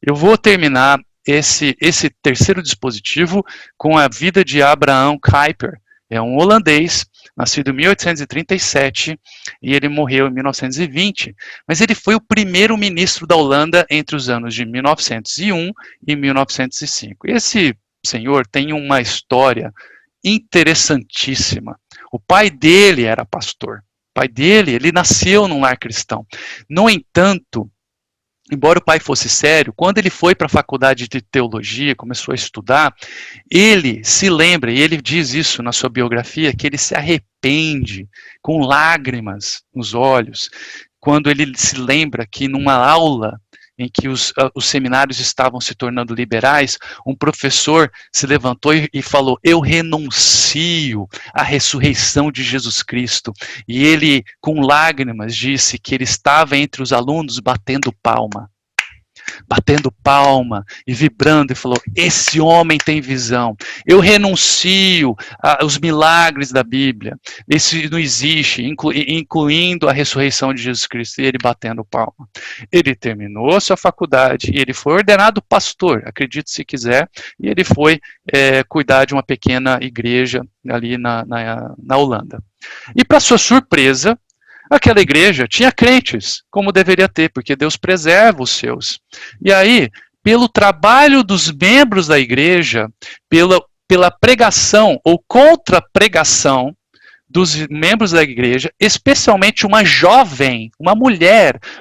Eu vou terminar esse terceiro dispositivo com a vida de Abraham Kuyper. É um holandês, nascido em 1837, e ele morreu em 1920, mas ele foi o primeiro ministro da Holanda entre os anos de 1901 e 1905. Esse senhor tem uma história interessantíssima. O pai dele era pastor. O pai dele, ele nasceu num lar cristão. No entanto, embora o pai fosse sério, quando ele foi para a faculdade de teologia, começou a estudar, ele se lembra, e ele diz isso na sua biografia, que ele se arrepende com lágrimas nos olhos, quando ele se lembra que numa aula em que os seminários estavam se tornando liberais, um professor se levantou e falou: eu renuncio à ressurreição de Jesus Cristo. E ele, com lágrimas, disse que ele estava entre os alunos batendo palma e vibrando, e falou: esse homem tem visão, eu renuncio aos milagres da Bíblia, esse não existe, incluindo a ressurreição de Jesus Cristo. E ele batendo palma. Ele terminou a sua faculdade e ele foi ordenado pastor, acredite se quiser, e ele foi cuidar de uma pequena igreja ali na Holanda. E para sua surpresa, aquela igreja tinha crentes, como deveria ter, porque Deus preserva os seus. E aí, pelo trabalho dos membros da igreja, pela pregação ou contra-pregação dos membros da igreja, especialmente uma jovem,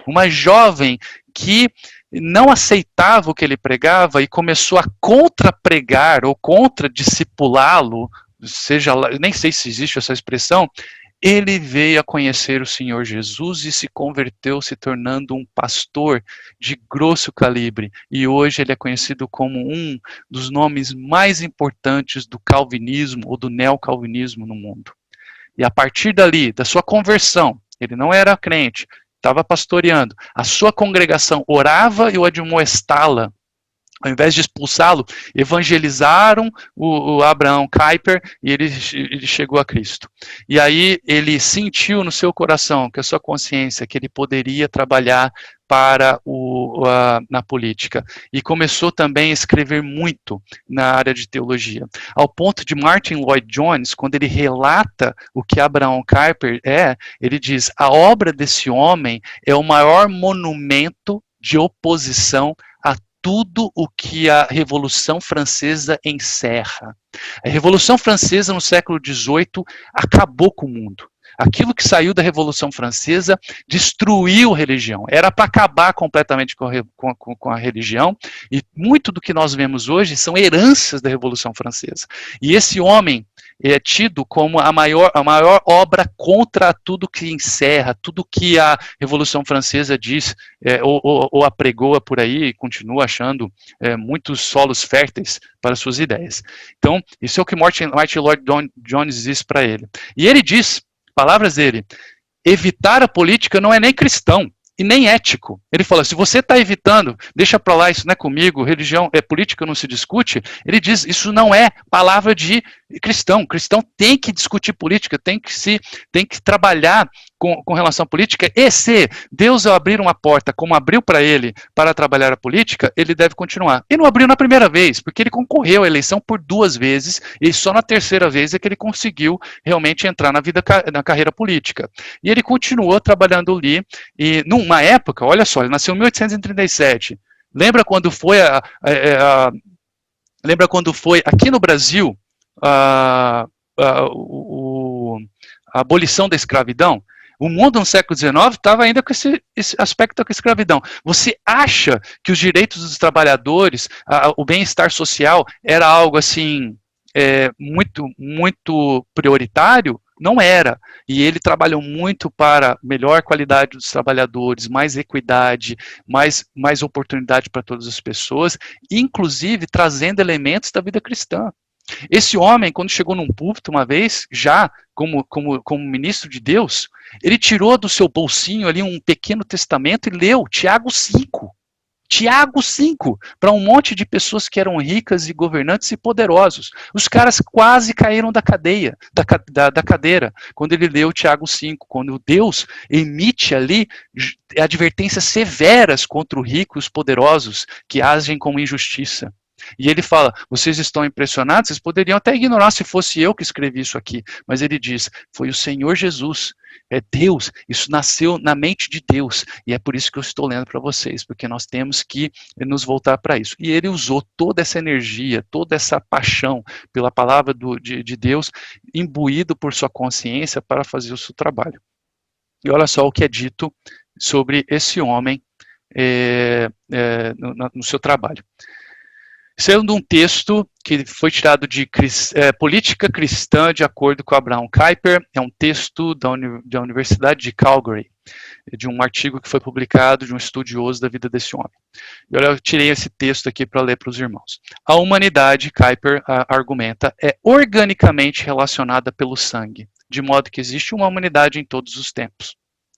uma jovem que não aceitava o que ele pregava e começou a contra-pregar ou contra-discipulá-lo, seja lá, nem sei se existe essa expressão, ele veio a conhecer o Senhor Jesus e se converteu, se tornando um pastor de grosso calibre. E hoje ele é conhecido como um dos nomes mais importantes do calvinismo ou do neocalvinismo no mundo. E a partir dali, da sua conversão, ele não era crente, estava pastoreando, a sua congregação orava e o admoestá-la. Ao invés de expulsá-lo, evangelizaram o Abraham Kuyper e ele chegou a Cristo. E aí ele sentiu no seu coração, que a sua consciência, que ele poderia trabalhar na política. E começou também a escrever muito na área de teologia. Ao ponto de Martin Lloyd Jones, quando ele relata o que Abraham Kuyper ele diz, a obra desse homem é o maior monumento de oposição a tudo o que a Revolução Francesa encerra. A Revolução Francesa, no século XVIII, acabou com o mundo. Aquilo que saiu da Revolução Francesa destruiu a religião. Era para acabar completamente com a religião. E muito do que nós vemos hoje são heranças da Revolução Francesa. E esse homem é tido como a maior obra contra tudo que encerra, tudo que a Revolução Francesa diz, ou apregoa por aí, e continua achando muitos solos férteis para suas ideias. Então, isso é o que Martin Lloyd Jones diz para ele. E ele diz, palavras dele, evitar a política não é nem cristão e nem ético. Ele fala, se você está evitando, deixa para lá, isso não é comigo, religião, política não se discute, ele diz, isso não é palavra de cristão. Cristão tem que discutir política, tem que trabalhar com relação à política, e se Deus abrir uma porta, como abriu para ele, para trabalhar a política, ele deve continuar. E não abriu na primeira vez, porque ele concorreu à eleição por 2 vezes, e só na terceira vez é que ele conseguiu realmente entrar na carreira política. E ele continuou trabalhando ali, e numa época, olha só, ele nasceu em 1837, lembra quando foi aqui no Brasil a abolição da escravidão? O mundo no século XIX estava ainda com esse aspecto da escravidão. Você acha que os direitos dos trabalhadores, o bem-estar social, era algo assim muito, muito prioritário? Não era. E ele trabalhou muito para melhor qualidade dos trabalhadores, mais equidade, mais oportunidade para todas as pessoas, inclusive trazendo elementos da vida cristã. Esse homem, quando chegou num púlpito uma vez, já como ministro de Deus, ele tirou do seu bolsinho ali um pequeno testamento e leu Tiago 5. Tiago 5, para um monte de pessoas que eram ricas e governantes e poderosos. Os caras quase caíram da cadeira, quando ele leu Tiago 5, quando Deus emite ali advertências severas contra o rico e os poderosos que agem com injustiça. E ele fala, vocês estão impressionados? Vocês poderiam até ignorar se fosse eu que escrevi isso aqui. Mas ele diz, foi o Senhor Jesus, é Deus, isso nasceu na mente de Deus. E é por isso que eu estou lendo para vocês, porque nós temos que nos voltar para isso. E ele usou toda essa energia, toda essa paixão pela palavra de Deus, imbuído por sua consciência para fazer o seu trabalho. E olha só o que é dito sobre esse homem no seu trabalho. Sendo um texto que foi tirado de Política Cristã de acordo com Abraham Kuyper, é um texto da Universidade de Calgary, de um artigo que foi publicado de um estudioso da vida desse homem. E olha, eu tirei esse texto aqui para ler para os irmãos. A humanidade, Kuyper argumenta, é organicamente relacionada pelo sangue, de modo que existe uma humanidade em todos os tempos.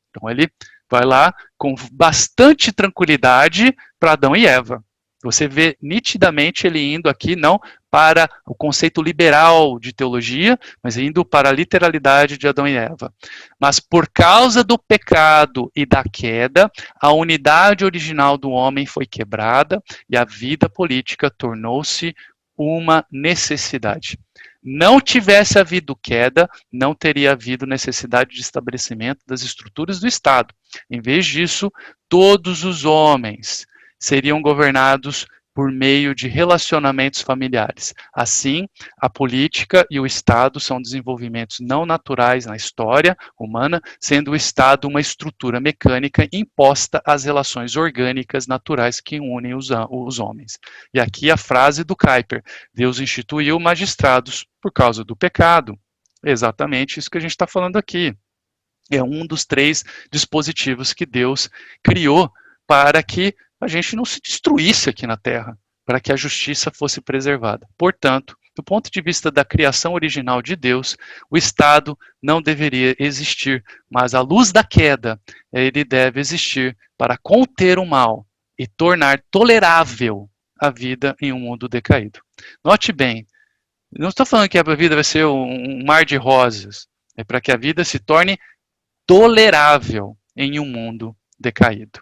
Então ele vai lá com bastante tranquilidade para Adão e Eva. Você vê nitidamente ele indo aqui não para o conceito liberal de teologia, mas indo para a literalidade de Adão e Eva. Mas por causa do pecado e da queda, a unidade original do homem foi quebrada e a vida política tornou-se uma necessidade. Não tivesse havido queda, não teria havido necessidade de estabelecimento das estruturas do Estado. Em vez disso, todos os homens seriam governados por meio de relacionamentos familiares. Assim, a política e o Estado são desenvolvimentos não naturais na história humana, sendo o Estado uma estrutura mecânica imposta às relações orgânicas naturais que unem os homens. E aqui a frase do Kuyper: Deus instituiu magistrados por causa do pecado. É exatamente isso que a gente está falando aqui. É um dos 3 dispositivos que Deus criou para que a gente não se destruísse aqui na Terra, para que a justiça fosse preservada. Portanto, do ponto de vista da criação original de Deus, o Estado não deveria existir, mas à luz da queda, ele deve existir para conter o mal e tornar tolerável a vida em um mundo decaído. Note bem, não estou falando que a vida vai ser um mar de rosas, é para que a vida se torne tolerável em um mundo decaído.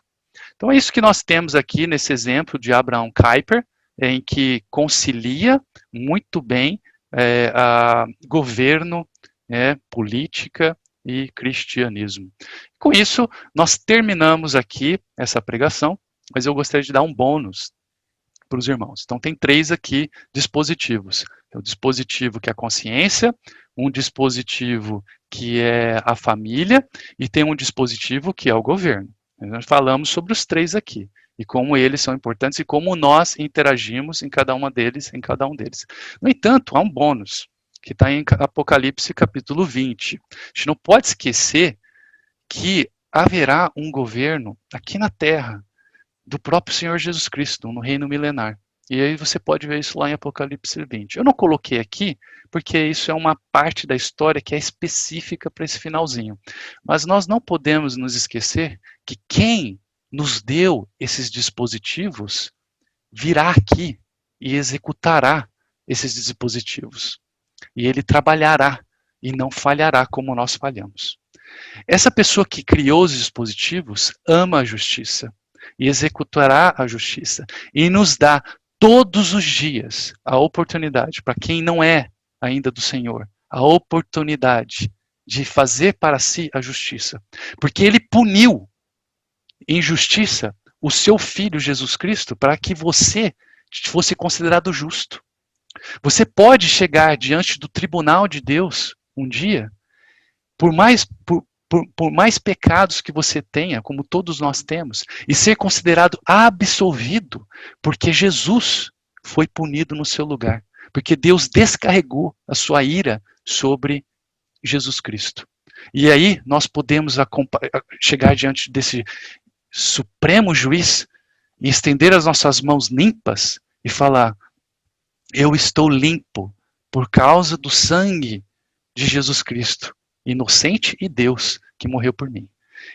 Então é isso que nós temos aqui nesse exemplo de Abraham Kuyper, em que concilia muito bem governo, política e cristianismo. Com isso, nós terminamos aqui essa pregação, mas eu gostaria de dar um bônus para os irmãos. Então tem 3 aqui dispositivos. O dispositivo que é a consciência, um dispositivo que é a família e tem um dispositivo que é o governo. Nós falamos sobre os 3 aqui e como eles são importantes e como nós interagimos em cada um deles. No entanto, há um bônus que está em Apocalipse capítulo 20. A gente não pode esquecer que haverá um governo aqui na Terra do próprio Senhor Jesus Cristo, no reino milenar. E aí você pode ver isso lá em Apocalipse 20. Eu não coloquei aqui, porque isso é uma parte da história que é específica para esse finalzinho. Mas nós não podemos nos esquecer que quem nos deu esses dispositivos virá aqui e executará esses dispositivos. E ele trabalhará e não falhará como nós falhamos. Essa pessoa que criou os dispositivos ama a justiça e executará a justiça e nos dá todos os dias a oportunidade, para quem não é ainda do Senhor, a oportunidade de fazer para si a justiça. Porque ele puniu em justiça o seu Filho Jesus Cristo para que você fosse considerado justo. Você pode chegar diante do tribunal de Deus um dia, por mais pecados que você tenha, como todos nós temos, e ser considerado absolvido, porque Jesus foi punido no seu lugar. Porque Deus descarregou a sua ira sobre Jesus Cristo. E aí nós podemos chegar diante desse supremo juiz e estender as nossas mãos limpas e falar: eu estou limpo por causa do sangue de Jesus Cristo, inocente e Deus que morreu por mim.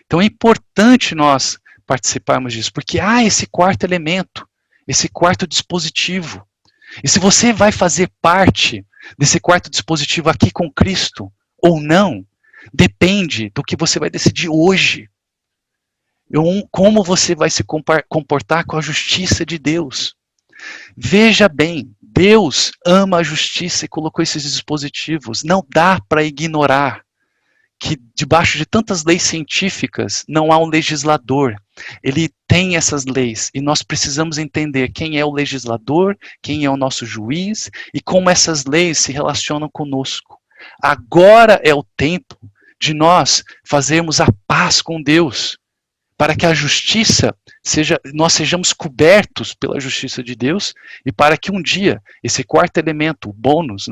Então é importante nós participarmos disso, porque há esse 4º elemento, esse 4º dispositivo. E se você vai fazer parte desse 4º dispositivo aqui com Cristo ou não, depende do que você vai decidir hoje. Como você vai se comportar com a justiça de Deus. Veja bem, Deus ama a justiça e colocou esses dispositivos. Não dá para ignorar que debaixo de tantas leis científicas não há um legislador. Ele tem essas leis e nós precisamos entender quem é o legislador, quem é o nosso juiz e como essas leis se relacionam conosco. Agora é o tempo de nós fazermos a paz com Deus, para que a justiça nós sejamos cobertos pela justiça de Deus e para que um dia esse 4º elemento, o bônus,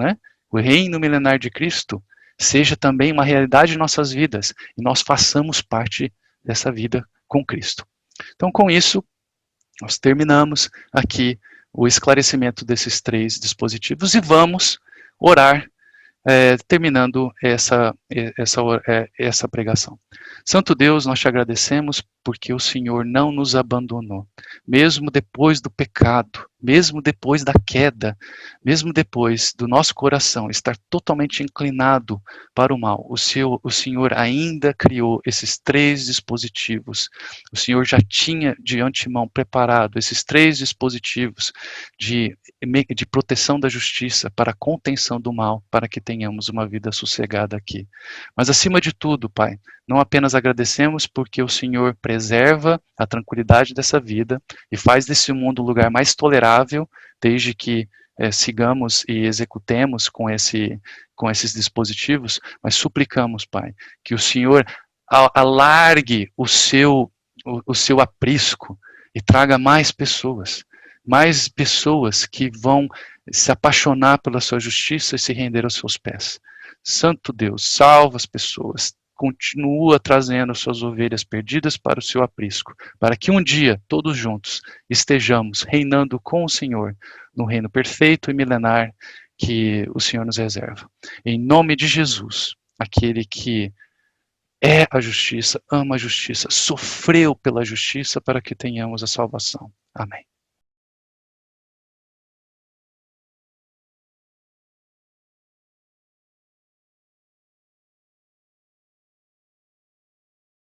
o reino milenar de Cristo, seja também uma realidade em nossas vidas e nós façamos parte dessa vida com Cristo. Então, com isso, nós terminamos aqui o esclarecimento desses 3 dispositivos e vamos orar, terminando essa pregação. Santo Deus, nós te agradecemos porque o Senhor não nos abandonou, mesmo depois do pecado, mesmo depois da queda, mesmo depois do nosso coração estar totalmente inclinado para o mal. O Senhor ainda criou esses 3 dispositivos. O Senhor já tinha de antemão preparado esses 3 dispositivos de proteção da justiça para a contenção do mal, para que tenhamos uma vida sossegada aqui. Mas acima de tudo, Pai, não apenas agradecemos porque o Senhor preserva a tranquilidade dessa vida e faz desse mundo um lugar mais tolerável, desde que sigamos e executemos com esses dispositivos, mas suplicamos, Pai, que o Senhor alargue o seu aprisco e traga mais pessoas que vão se apaixonar pela sua justiça e se render aos seus pés. Santo Deus, salva as pessoas, continua trazendo suas ovelhas perdidas para o seu aprisco, para que um dia, todos juntos, estejamos reinando com o Senhor, no reino perfeito e milenar que o Senhor nos reserva. Em nome de Jesus, aquele que é a justiça, ama a justiça, sofreu pela justiça para que tenhamos a salvação. Amém.